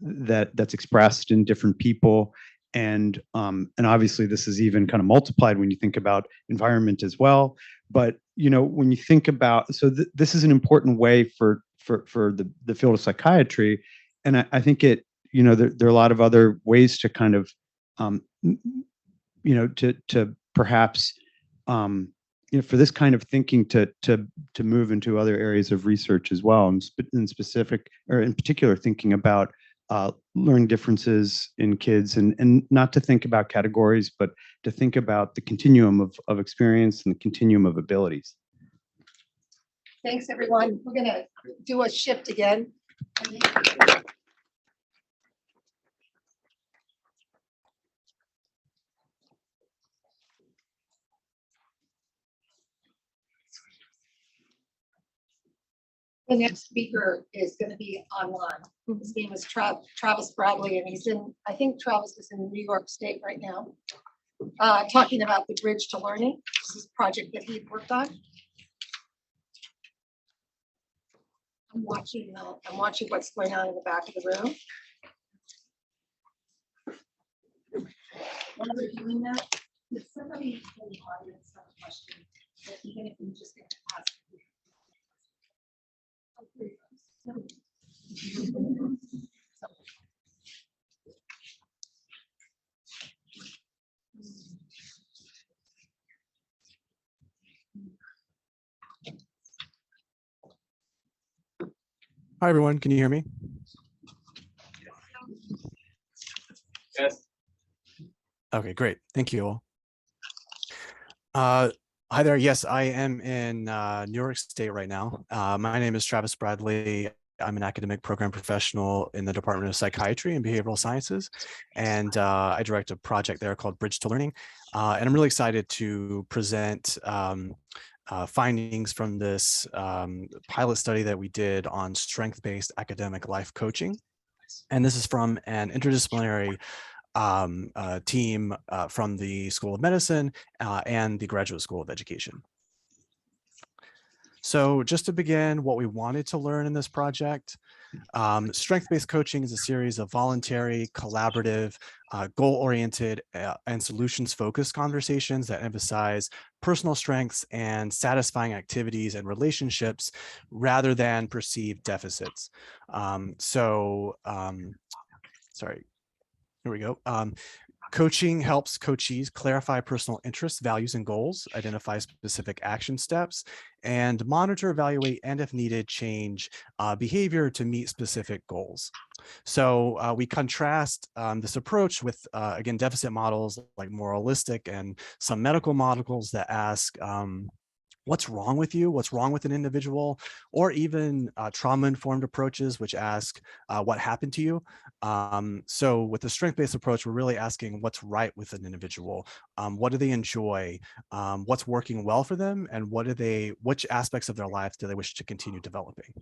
that's expressed in different people, and obviously this is even kind of multiplied when you think about environment as well. But when you think about, so this is an important way for the field of psychiatry, and I think it, there are a lot of other ways to kind of to perhaps for this kind of thinking to move into other areas of research as well, and in specific, or in particular, thinking about learning differences in kids, and not to think about categories, but to think about the continuum of experience and the continuum of abilities. Thanks, everyone. We're going to do a shift again. The next speaker is going to be online. His name is Travis Bradley, and he's in, I think Travis is in New York State right now, talking about the Bridge to Learning. This is a project that he worked on. I'm watching what's going on in the back of the room. While we're doing that, if somebody in the audience have a question, that even if you just get to ask. Hi, everyone. Can you hear me? Yes. Okay, great. Thank you all. Hi there. Yes, I am in New York State right now. My name is Travis Bradley. I'm an academic program professional in the Department of Psychiatry and Behavioral Sciences, and I direct a project there called Bridge to Learning. And I'm really excited to present findings from this pilot study that we did on strength-based academic life coaching. And this is from an interdisciplinary team from the School of Medicine and the Graduate School of Education. So just to begin, what we wanted to learn in this project, strength-based coaching is a series of voluntary, collaborative, goal-oriented, and solutions-focused conversations that emphasize personal strengths and satisfying activities and relationships rather than perceived deficits. Sorry, here we go. Coaching helps coachees clarify personal interests, values, and goals, identify specific action steps, and monitor, evaluate, and if needed, change behavior to meet specific goals. So we contrast this approach with, again, deficit models like moralistic and some medical models that ask, what's wrong with you? What's wrong with an individual? Or even trauma-informed approaches, which ask what happened to you? So with the strength-based approach, we're really asking what's right with an individual. What do they enjoy? What's working well for them? And which aspects of their lives do they wish to continue developing?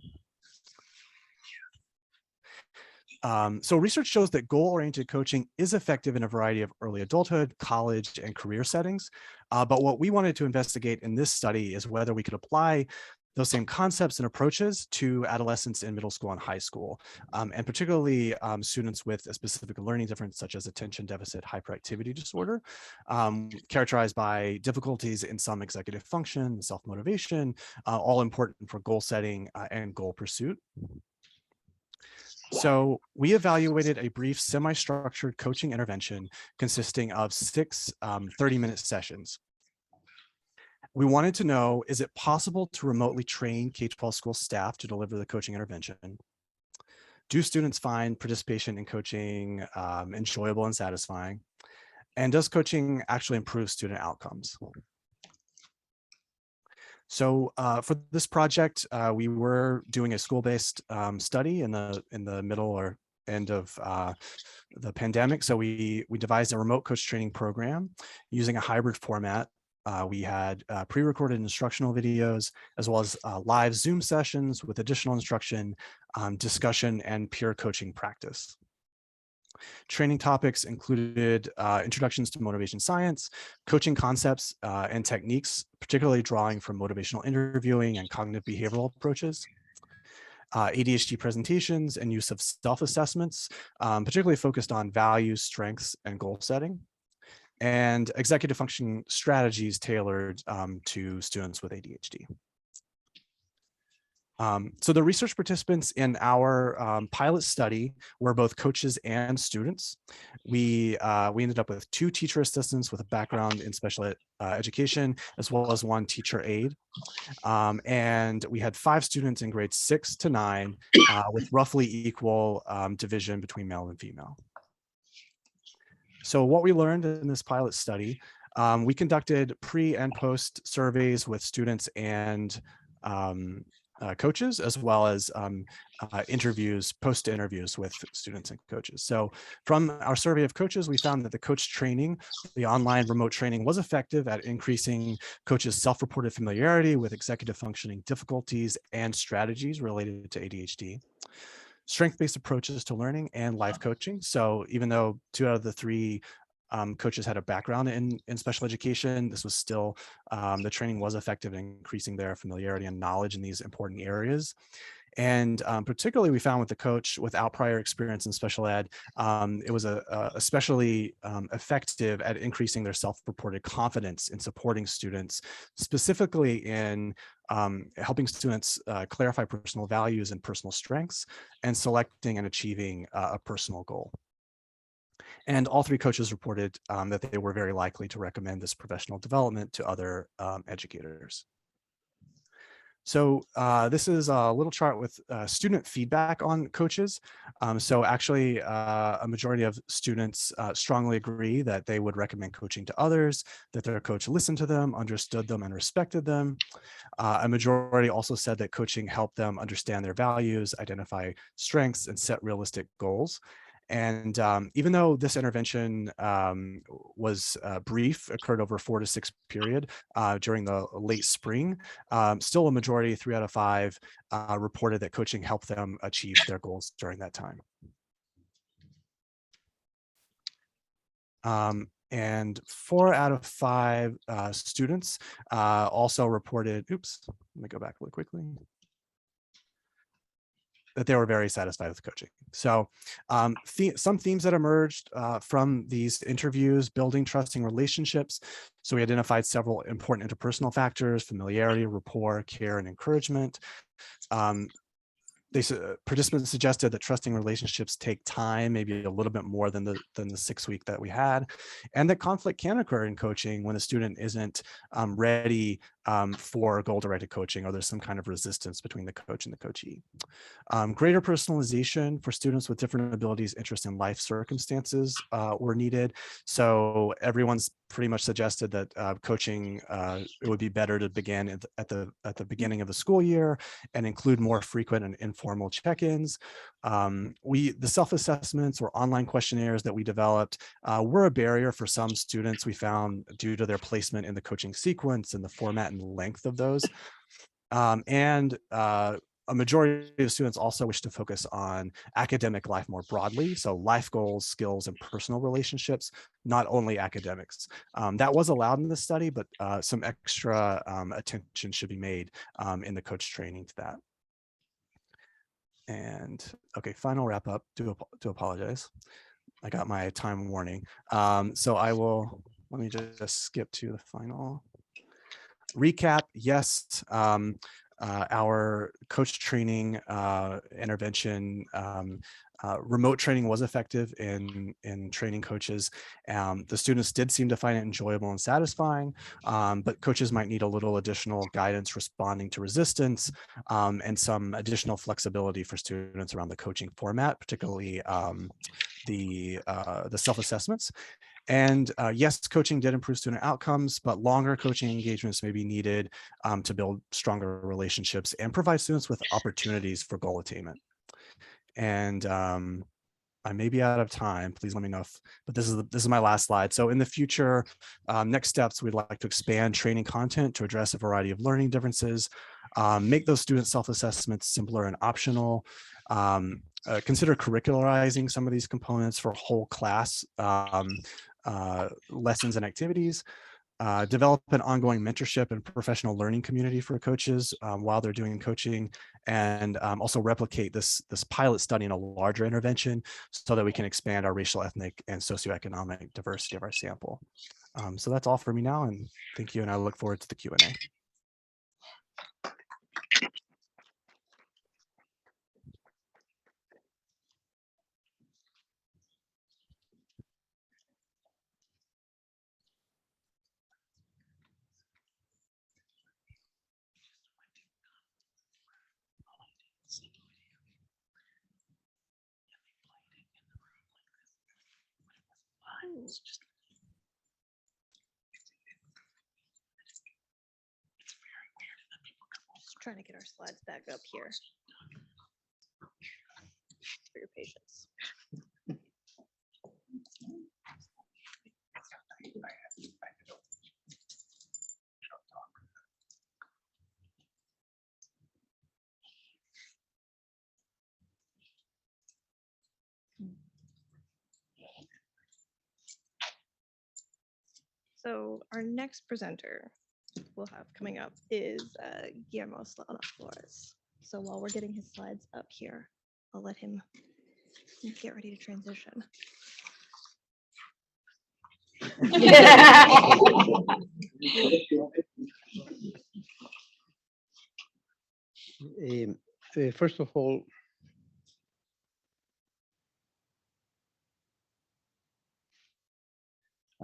So research shows that goal-oriented coaching is effective in a variety of early adulthood, college, and career settings. But what we wanted to investigate in this study is whether we could apply those same concepts and approaches to adolescents in middle school and high school, and particularly students with a specific learning difference, such as attention deficit hyperactivity disorder, characterized by difficulties in some executive function, self-motivation, all important for goal setting and goal pursuit. So we evaluated a brief semi-structured coaching intervention consisting of 6 30-minute sessions. We wanted to know, is it possible to remotely train K-12 school staff to deliver the coaching intervention? Do students find participation in coaching enjoyable and satisfying? And does coaching actually improve student outcomes? So for this project, we were doing a school-based study in the middle or end of the pandemic. So we devised a remote coach training program using a hybrid format. We had pre-recorded instructional videos, as well as live Zoom sessions with additional instruction, discussion, and peer coaching practice. Training topics included introductions to motivation science, coaching concepts and techniques, particularly drawing from motivational interviewing and cognitive behavioral approaches, ADHD presentations and use of self-assessments, particularly focused on values, strengths, and goal setting, and executive functioning strategies tailored to students with ADHD. So the research participants in our pilot study were both coaches and students. We ended up with 2 teacher assistants with a background in special education, as well as 1 teacher aide. And we had 5 students in grades 6 to 9 with roughly equal division between male and female. So what we learned in this pilot study, we conducted pre and post surveys with students and coaches, as well as post interviews with students and coaches. So from our survey of coaches, we found that the coach training, the online remote training, was effective at increasing coaches' self-reported familiarity with executive functioning difficulties and strategies related to ADHD. Strength-based approaches to learning and life coaching. So even though 2 out of the 3 coaches had a background in special education, this was still, the training was effective in increasing their familiarity and knowledge in these important areas. And particularly we found with the coach without prior experience in special ed, it was especially effective at increasing their self-reported confidence in supporting students, specifically in helping students clarify personal values and personal strengths, and selecting and achieving a personal goal. And all 3 coaches reported that they were very likely to recommend this professional development to other educators. So this is a little chart with student feedback on coaches. So actually a majority of students strongly agree that they would recommend coaching to others, that their coach listened to them, understood them, and respected them. A majority also said that coaching helped them understand their values, identify strengths, and set realistic goals. And even though this intervention was brief, occurred over a 4 to 6 period during the late spring, still a majority, 3 out of 5, reported that coaching helped them achieve their goals during that time. And 4 out of 5 students also reported, oops, let me go back really quickly, that they were very satisfied with coaching. So some themes that emerged from these interviews: building trusting relationships. So we identified several important interpersonal factors: familiarity, rapport, care, and encouragement. Participants suggested that trusting relationships take time, maybe a little bit more than the 6 week that we had, and that conflict can occur in coaching when the student isn't ready for goal-directed coaching, or there's some kind of resistance between the coach and the coachee. Greater personalization for students with different abilities, interests, and life circumstances were needed. So everyone's pretty much suggested that coaching, it would be better to begin at the beginning of the school year and include more frequent and informal check-ins. The self-assessments or online questionnaires that we developed were a barrier for some students, we found, due to their placement in the coaching sequence and the format and length of those. A majority of students also wish to focus on academic life more broadly, so life goals, skills, and personal relationships, not only academics. That was allowed in the study, but some extra attention should be made in the coach training to that. And okay, final wrap up. Do apologize. I got my time warning. So let me just skip to the final recap. Yes. Our coach training intervention, remote training was effective in training coaches. The students did seem to find it enjoyable and satisfying, but coaches might need a little additional guidance responding to resistance, and some additional flexibility for students around the coaching format, particularly the self-assessments. And yes, coaching did improve student outcomes, but longer coaching engagements may be needed to build stronger relationships and provide students with opportunities for goal attainment. And I may be out of time. Please let me know if, but this is my last slide. So in the future, next steps, we'd like to expand training content to address a variety of learning differences, make those student self-assessments simpler and optional, consider curricularizing some of these components for whole class lessons and activities, develop an ongoing mentorship and professional learning community for coaches while they're doing coaching, and also replicate this pilot study in a larger intervention so that we can expand our racial, ethnic, and socioeconomic diversity of our sample. So that's all for me now, and thank you, and I look forward to the Q&A. Just trying to get our slides back up here. For your patience. So our next presenter we'll have coming up is Guillermo Solana Flores. So while we're getting his slides up here, I'll let him get ready to transition. First of all,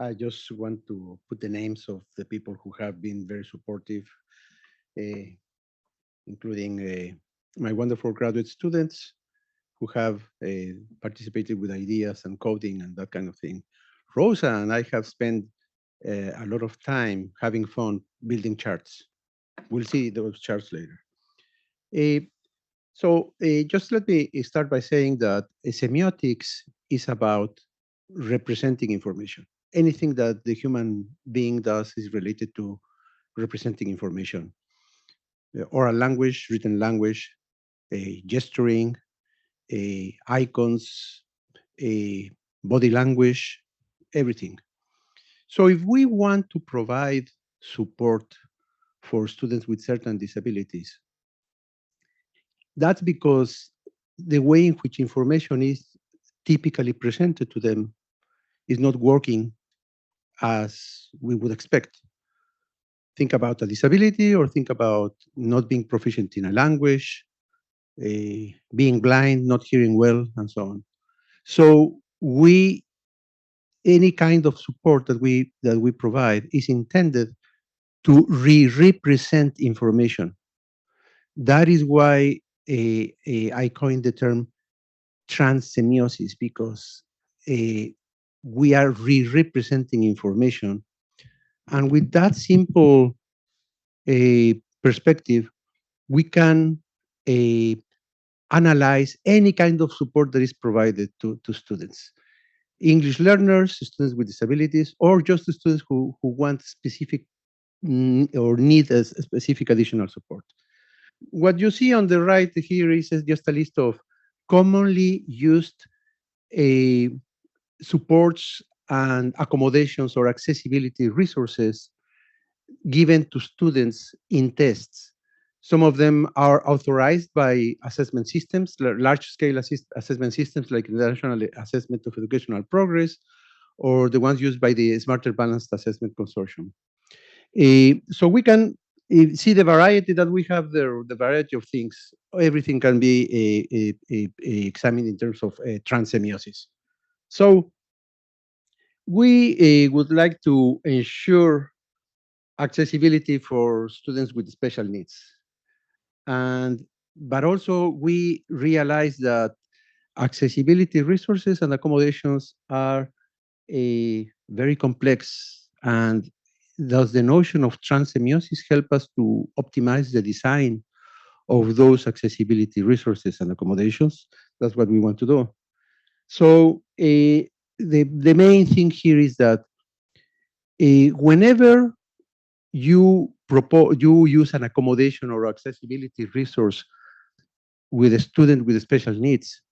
I just want to put the names of the people who have been very supportive, including my wonderful graduate students who have participated with ideas and coding and that kind of thing. Rosa and I have spent a lot of time having fun building charts. We'll see those charts later. So just let me start by saying that semiotics is about representing information. Anything that the human being does is related to representing information. Oral language, written language, gesturing, icons, body language, everything. So if we want to provide support for students with certain disabilities, that's because the way in which information is typically presented to them is not working as we would expect. Think about a disability or think about not being proficient in a language, being blind, not hearing well, and so on. So any kind of support that we provide is intended to represent information. That is why I coined the term transsemiosis, because we are representing information. And with that simple perspective, we can analyze any kind of support that is provided to students. English learners, students with disabilities, or just students who want specific or need a specific additional support. What you see on the right here is just a list of commonly used supports and accommodations or accessibility resources given to students in tests. Some of them are authorized by assessment systems, large-scale assessment systems like the National Assessment of Educational Progress, or the ones used by the Smarter Balanced Assessment Consortium. So we can see the variety that we have there, the variety of things. Everything can be examined in terms of transsemiosis. So we would like to ensure accessibility for students with special needs. But also we realize that accessibility resources and accommodations are very complex, and thus the notion of transsemiosis help us to optimize the design of those accessibility resources and accommodations. That's what we want to do. So the main thing here is that whenever you use an accommodation or accessibility resource with a student with special needs,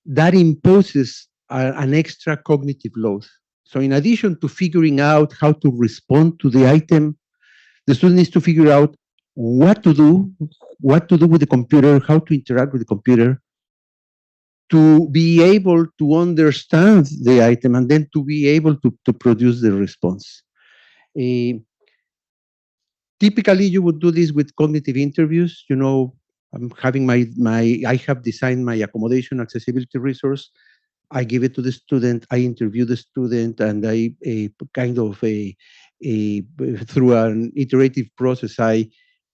that imposes an extra cognitive load. So in addition to figuring out how to respond to the item, the student needs to figure out what to do with the computer, how to interact with the computer, to be able to understand the item, and then to be able to produce the response. Typically, you would do this with cognitive interviews. You know, I have designed my accommodation accessibility resource. I give it to the student. I interview the student, and I through an iterative process, I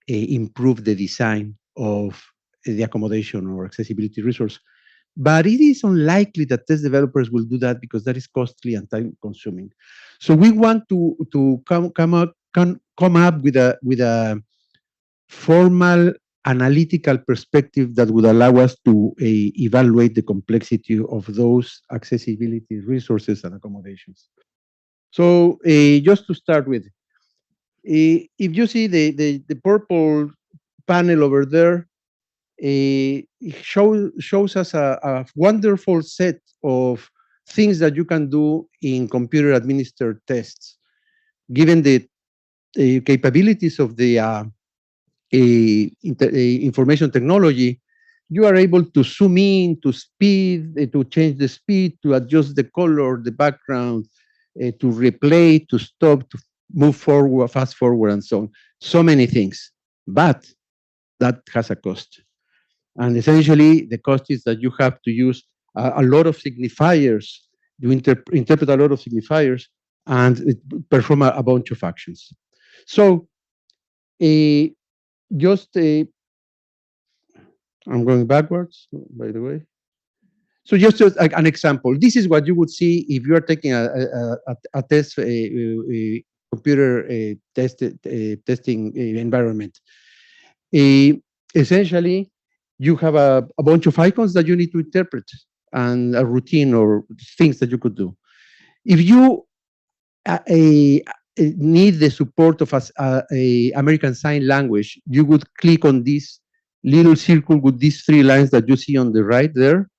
improve the design of the accommodation or accessibility resource. But it is unlikely that test developers will do that because that is costly and time consuming. So we want to come up with a formal analytical perspective that would allow us to evaluate the complexity of those accessibility resources and accommodations. So just to start with, if you see the purple panel over there, it shows us a wonderful set of things that you can do in computer administered tests. Given the capabilities of the information technology, you are able to zoom in, to speed, to change the speed, to adjust the color, the background, to replay, to stop, to move forward, fast forward, and so on. So many things. But that has a cost. And essentially, the cost is that you have to use a lot of signifiers. You interpret a lot of signifiers and perform a bunch of actions. So just I'm going backwards, by the way. So just an example. This is what you would see if you are taking a test, a computer testing environment. Essentially, you have a bunch of icons that you need to interpret and a routine or things that you could do. If you need the support of a American Sign Language, you would click on this little circle with these three lines that you see on the right there,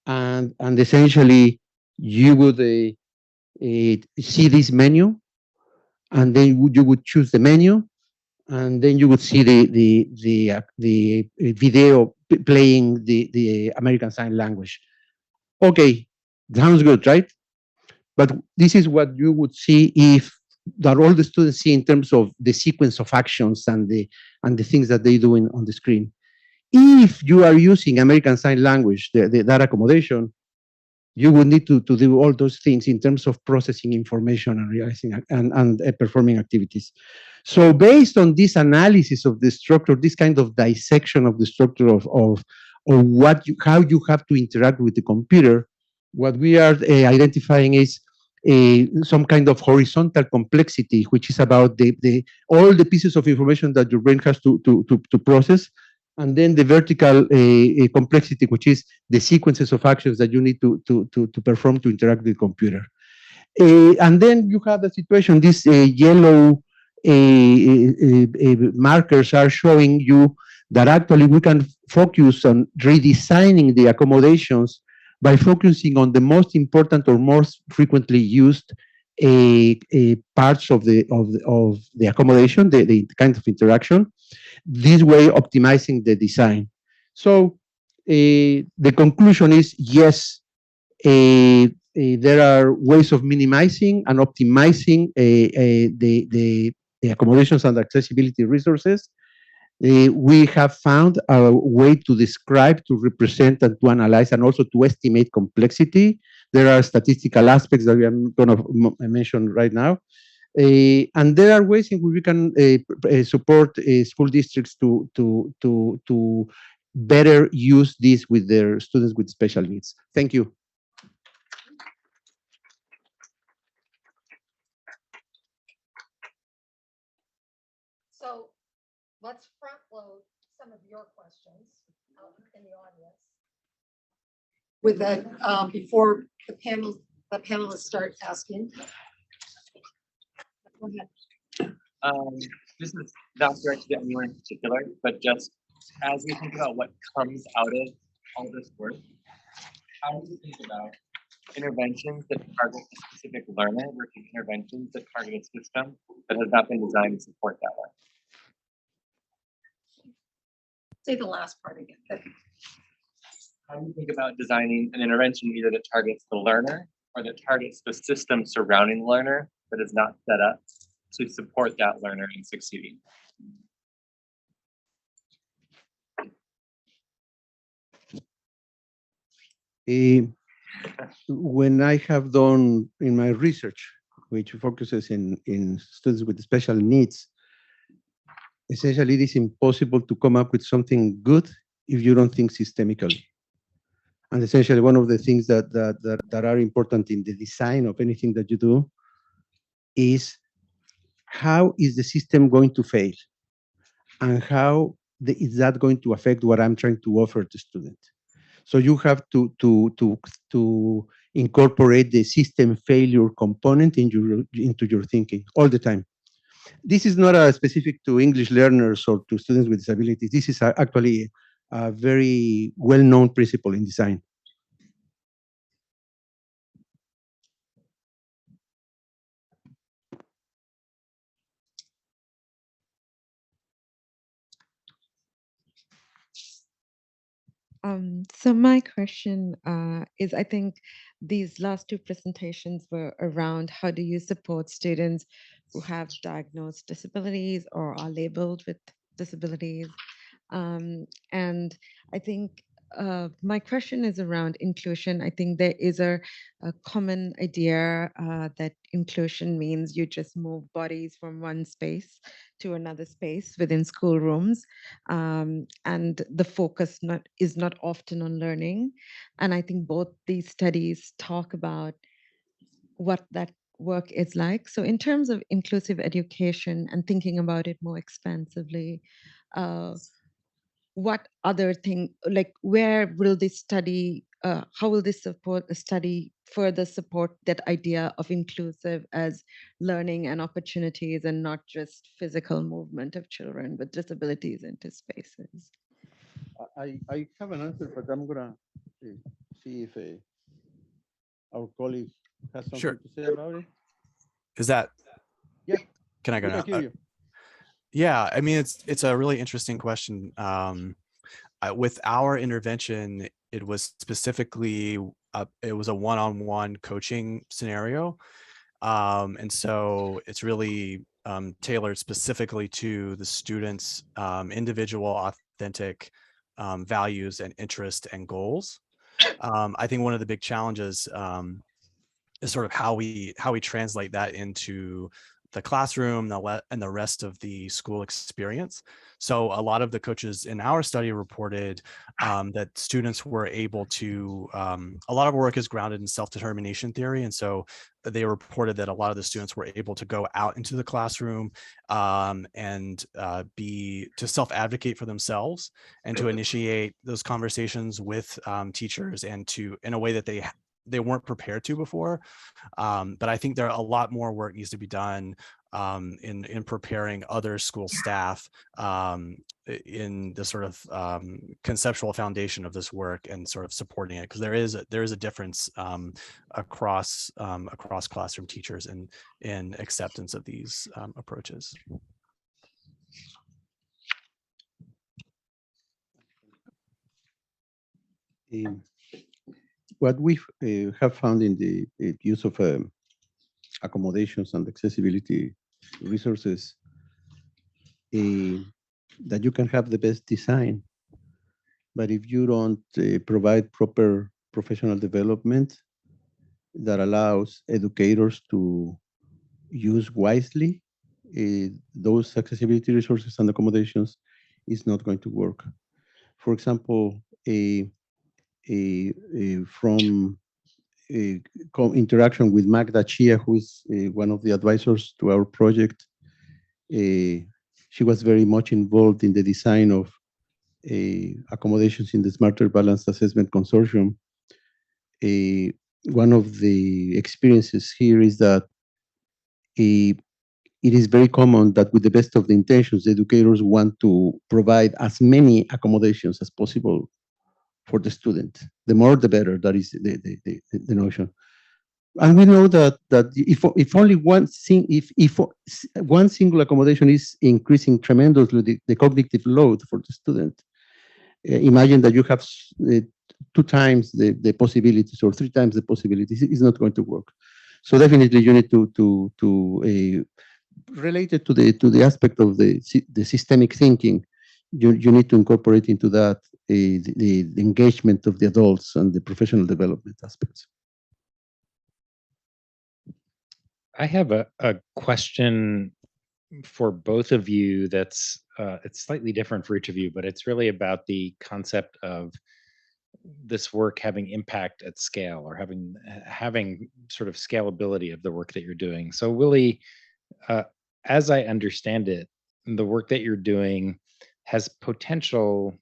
and essentially you would see this menu, and then you would choose the menu, and then you would see the video playing the American Sign Language. Okay, sounds good, right? But this is what you would see if that all the students see in terms of the sequence of actions and the things that they do on the screen. If you are using American Sign Language, that accommodation, you would need to do all those things in terms of processing information and realizing and performing activities. So based on this analysis of the structure, this kind of dissection of the structure of how you have to interact with the computer, what we are identifying is some kind of horizontal complexity, which is about all the pieces of information that your brain has to process, and then the vertical complexity, which is the sequences of actions that you need to perform to interact with the computer. And then you have the situation, these yellow markers are showing you that actually we can focus on redesigning the accommodations by focusing on the most important or most frequently used parts of the accommodation, the kind of interaction, this way optimizing the design. So the conclusion is yes, there are ways of minimizing and optimizing the accommodations and accessibility resources. We have found a way to describe, to represent, and to analyze, and also to estimate complexity. There are statistical aspects that I'm going to mention right now. And there are ways in which we can support school districts to better use this with their students with special needs. Thank you. So let's front load some of your questions out in the audience. With that, before the panelists start asking. Go ahead. This is not directed to anyone in particular, but just as we think about what comes out of all this work, how do you think about interventions that target a specific learner versus interventions that target a system that has not been designed to support that learner? Say the last part again. How do you think about designing an intervention either that targets the learner or that targets the system surrounding the learner that is not set up to support that learner in succeeding? When I have done in my research, which focuses in students with special needs, essentially it is impossible to come up with something good if you don't think systemically. And essentially one of the things that are important in the design of anything that you do is how is the system going to fail? And how is that going to affect what I'm trying to offer to students? So you have to incorporate the system failure component into your thinking all the time. This is not specific to English learners or to students with disabilities. This is actually a very well-known principle in design. So my question is, I think these last two presentations were around how do you support students who have diagnosed disabilities or are labeled with disabilities. And I think my question is around inclusion. I think there is a common idea that inclusion means you just move bodies from one space to another space within schoolrooms. And the focus is not often on learning. And I think both these studies talk about what that work is like. So in terms of inclusive education and thinking about it more expansively, what other thing, like where will this study, how will this support a study further support that idea of inclusive as learning and opportunities and not just physical movement of children with disabilities into spaces? I have an answer, but I'm gonna see if our colleague has something Sure. to say about it. Is that? Yeah. Can I go We now? can hear you. Yeah, I mean, it's a really interesting question. With our intervention, it was specifically, it was a one-on-one coaching scenario. And so it's really tailored specifically to the students' individual, authentic values and interests and goals. I think one of the big challenges is sort of how we translate that into the classroom and the rest of the school experience. So a lot of the coaches in our study reported that students were able to, a lot of work is grounded in self-determination theory. And so they reported that a lot of the students were able to go out into the classroom and to self-advocate for themselves and to initiate those conversations with teachers and to, in a way that they weren't prepared to before. But I think there are a lot more work needs to be done in preparing other school staff in the sort of conceptual foundation of this work and sort of supporting it, because there is a difference across classroom teachers in acceptance of these approaches. What we have found in the use of accommodations and accessibility resources that you can have the best design, but if you don't provide proper professional development that allows educators to use wisely those accessibility resources and accommodations, is not going to work. For example, from interaction with Magda Chia, who is one of the advisors to our project, she was very much involved in the design of accommodations in the Smarter Balanced Assessment Consortium. One of the experiences here is that it is very common that with the best of the intentions, the educators want to provide as many accommodations as possible for the student. The more, the better. That is the notion. And we know that if only one one single accommodation is increasing tremendously the cognitive load for the student, imagine that you have 2 times the possibilities or 3 times the possibilities. It's not going to work. So definitely you need to related to the aspect of the systemic thinking, you need to incorporate into that the engagement of the adults and the professional development aspects. I have a question for both of you that's it's slightly different for each of you, but it's really about the concept of this work having impact at scale, or having sort of scalability of the work that you're doing. So Willie, as I understand it, the work that you're doing has potential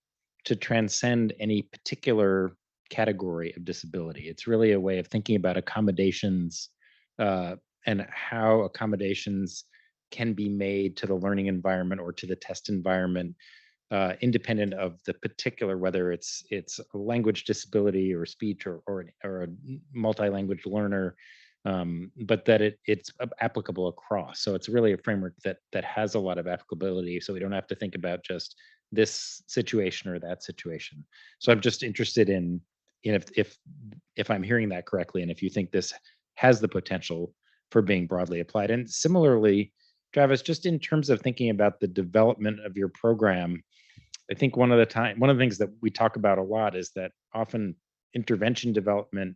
to transcend any particular category of disability. It's really a way of thinking about accommodations and how accommodations can be made to the learning environment or to the test environment, independent of the particular, whether it's a language disability or speech or a multi-language learner, but that it's applicable across. So it's really a framework that has a lot of applicability. So we don't have to think about just this situation or that situation. So I'm just interested in if I'm hearing that correctly, and if you think this has the potential for being broadly applied. And similarly, Travis, just in terms of thinking about the development of your program, I think one of the things that we talk about a lot is that often intervention development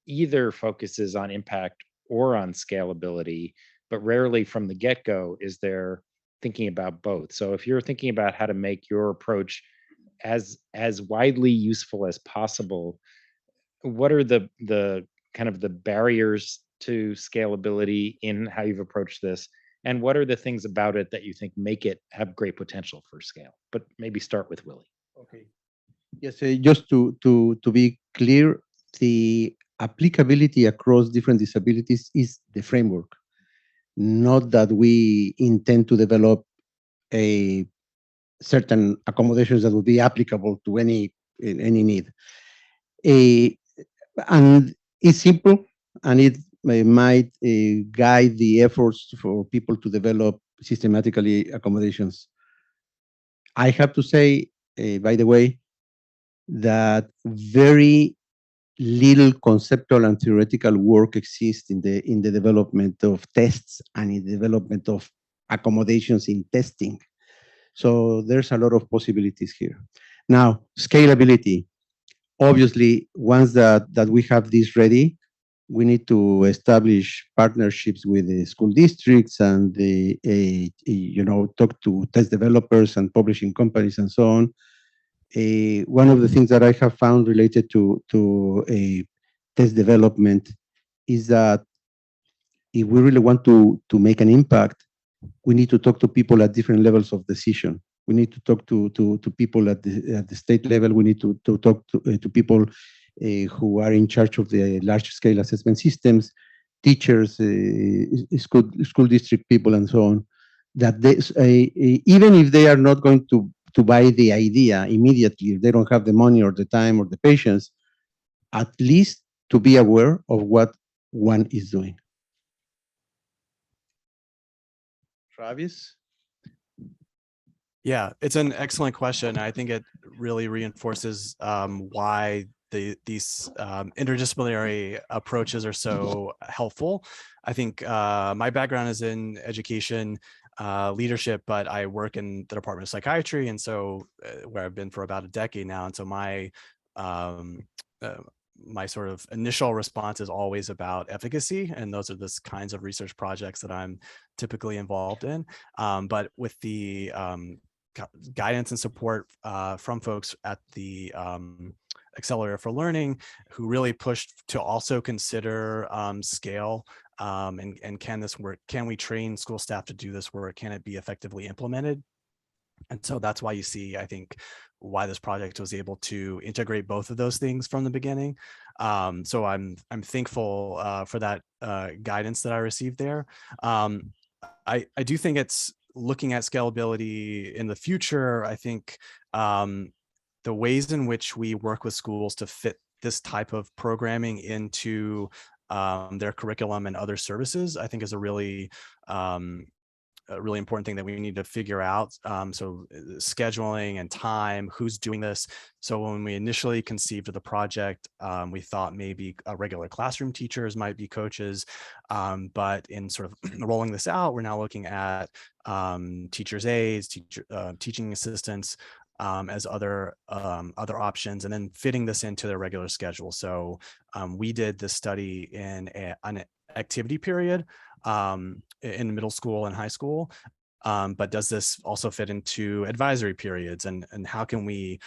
either focuses on impact or on scalability, but rarely from the get-go is there thinking about both. So if you're thinking about how to make your approach as widely useful as possible, what are the kind of the barriers to scalability in how you've approached this? And what are the things about it that you think make it have great potential for scale? But maybe start with Willie. Okay. Yes, just to be clear, the applicability across different disabilities is the framework, not that we intend to develop a certain accommodations that will be applicable to any need. And it's simple, and it might guide the efforts for people to develop systematically accommodations. I have to say, by the way, that very little conceptual and theoretical work exists in the development of tests and in the development of accommodations in testing. So there's a lot of possibilities here. Now, scalability. Obviously, once that we have this ready, we need to establish partnerships with the school districts and talk to test developers and publishing companies and so on. One of the things that I have found related to test development is that if we really want to make an impact, we need to talk to people at different levels of decision. We need to talk to people at the state level. We need to talk to people who are in charge of the large-scale assessment systems, teachers, school district people, and so on. That even if they are not going to buy the idea immediately, if they don't have the money or the time or the patience, at least to be aware of what one is doing. Travis? Yeah, it's an excellent question. I think it really reinforces why these interdisciplinary approaches are so helpful. I think my background is in education. leadership, but I work in the Department of Psychiatry, and so where I've been for about a decade now. And so um, my sort of initial response is always about efficacy, and those are the kinds of research projects that I'm typically involved in. But with the guidance and support from folks at the Accelerator for Learning, who really pushed to also consider scale, and can this work? Can we train school staff to do this work? Can it be effectively implemented? And so that's why you see, I think, why this project was able to integrate both of those things from the beginning. So I'm thankful for that guidance that I received there. I do think it's looking at scalability in the future. I think the ways in which we work with schools to fit this type of programming into their curriculum and other services, I think is a really important thing that we need to figure out. So scheduling and time, who's doing this. So when we initially conceived of the project, we thought maybe regular classroom teachers might be coaches. But in sort of rolling this out, we're now looking at teachers' aides, teaching assistants, as other options, and then fitting this into their regular schedule. So we did this study in an activity period in middle school and high school. But does this also fit into advisory periods, and how can we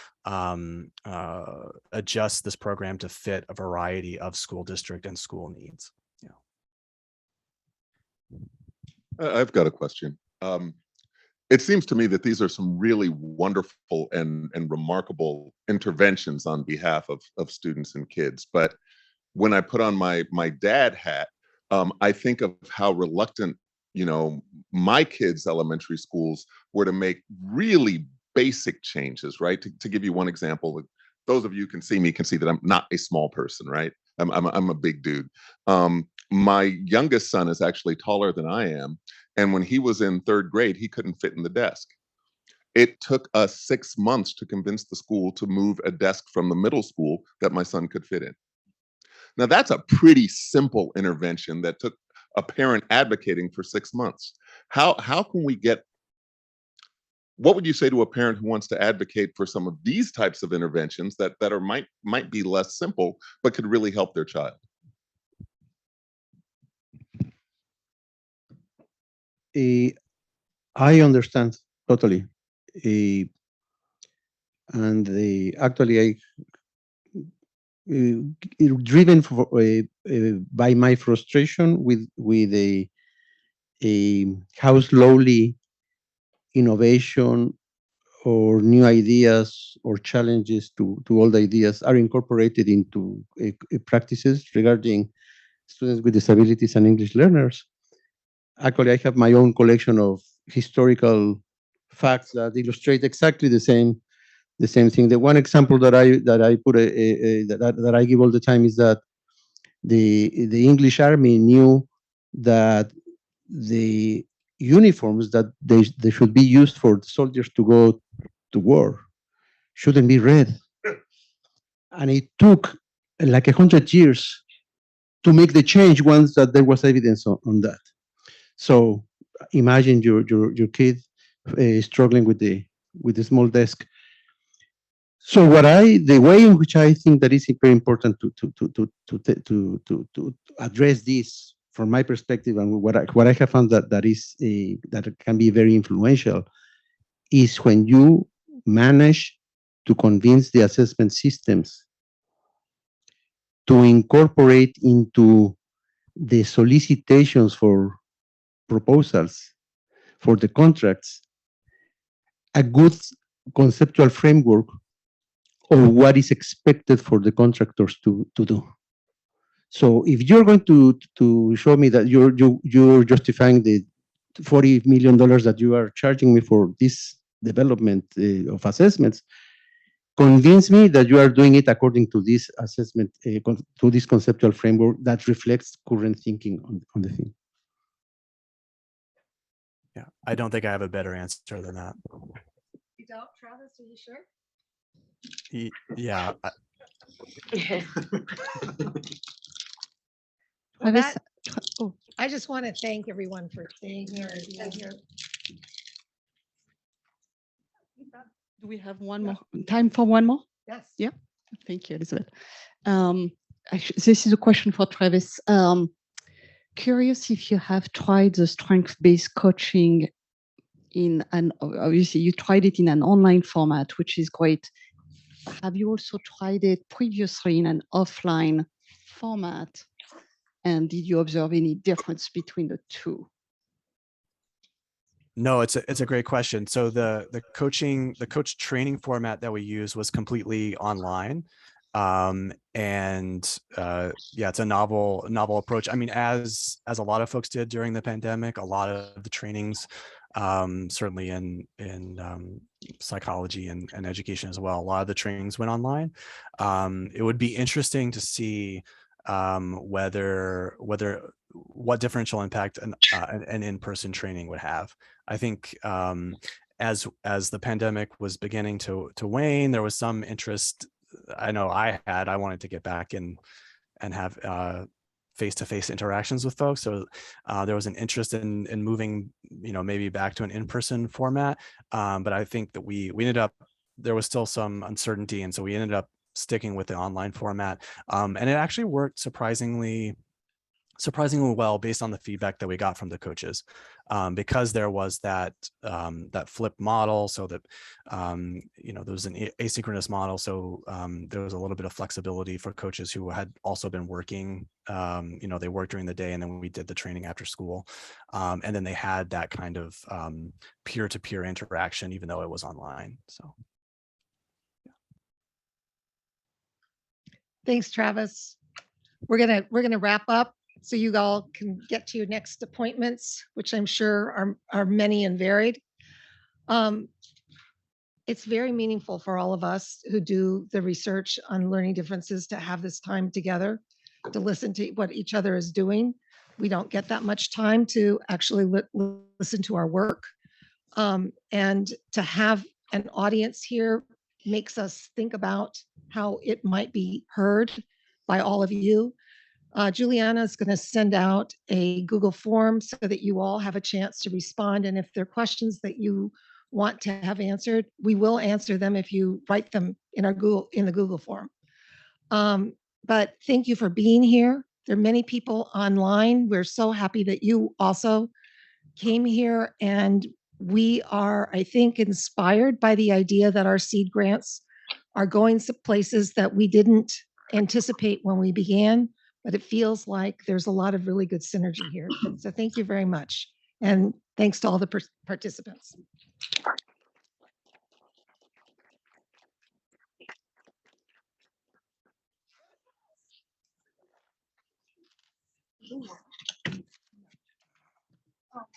adjust this program to fit a variety of school district and school needs? I've got a question. It seems to me that these are some really wonderful and remarkable interventions on behalf of students and kids. But when I put on my dad hat, I think of how reluctant, my kids' elementary schools were to make really basic changes, right? To give you one example, those of you who can see me can see that I'm not a small person, right? I'm a big dude. My youngest son is actually taller than I am. And when he was in third grade, he couldn't fit in the desk. It took us 6 months to convince the school to move a desk from the middle school that my son could fit in. Now, that's a pretty simple intervention that took a parent advocating for 6 months. How can we get, what would you say to a parent who wants to advocate for some of these types of interventions that are might be less simple, but could really help their child? I understand totally. And actually, I driven by my frustration with how slowly innovation or new ideas or challenges to old ideas are incorporated into practices regarding students with disabilities and English learners. Actually, I have my own collection of historical facts that illustrate exactly the same thing. The one example that I put that I give all the time is that the English army knew that the uniforms that they should be used for the soldiers to go to war shouldn't be red, and it took like 100 years to make the change once that there was evidence on that. So imagine your kid struggling with the small desk. So the way in which I think that is very important to address this from my perspective, and what I have found that is that can be very influential, is when you manage to convince the assessment systems to incorporate into the solicitations for proposals for the contracts a good conceptual framework of what is expected for the contractors to do. So if you're going to show me that you're justifying the $40 million that you are charging me for this development of assessments, convince me that you are doing it according to this assessment, to this conceptual framework that reflects current thinking on the thing. Yeah, I don't think I have a better answer than that. You don't, Travis? Are you sure? Yeah. Well, I just want to thank everyone for staying here and being here. Do we have one more time for one more? Yes. Yeah. Thank you, Elizabeth. This is a question for Travis. Curious if you have tried the strength-based coaching in an, obviously you tried it in an online format, which is great. Have you also tried it previously in an offline format? And did you observe any difference between the two? No, it's a great question. So the coach training format that we use was completely online. Yeah, it's a novel approach. I mean, as a lot of folks did during the pandemic, a lot of the trainings, certainly in psychology and education as well, a lot of the trainings went online. It would be interesting to see whether what differential impact an in-person training would have. I think as the pandemic was beginning to wane, there was some interest. I know I wanted to get back and have face-to-face interactions with folks. So there was an interest in moving, maybe back to an in-person format. But I think that we ended up, there was still some uncertainty, and so we ended up sticking with the online format. And it actually worked surprisingly well based on the feedback that we got from the coaches, because there was that flip model, so that there was an asynchronous model, so there was a little bit of flexibility for coaches who had also been working. They worked during the day, and then we did the training after school, and then they had that kind of peer-to-peer interaction, even though it was online. So. Thanks, Travis. We're gonna wrap up so you all can get to your next appointments, which I'm sure are many and varied. It's very meaningful for all of us who do the research on learning differences to have this time together, to listen to what each other is doing. We don't get that much time to actually listen to our work. And to have an audience here makes us think about how it might be heard by all of you. Juliana is going to send out a Google form so that you all have a chance to respond. And if there are questions that you want to have answered, we will answer them if you write them in the Google form. But thank you for being here. There are many people online. We're so happy that you also came here, and we are, I think, inspired by the idea that our seed grants are going to places that we didn't anticipate when we began, but it feels like there's a lot of really good synergy here. So thank you very much. And thanks to all the participants. Ooh.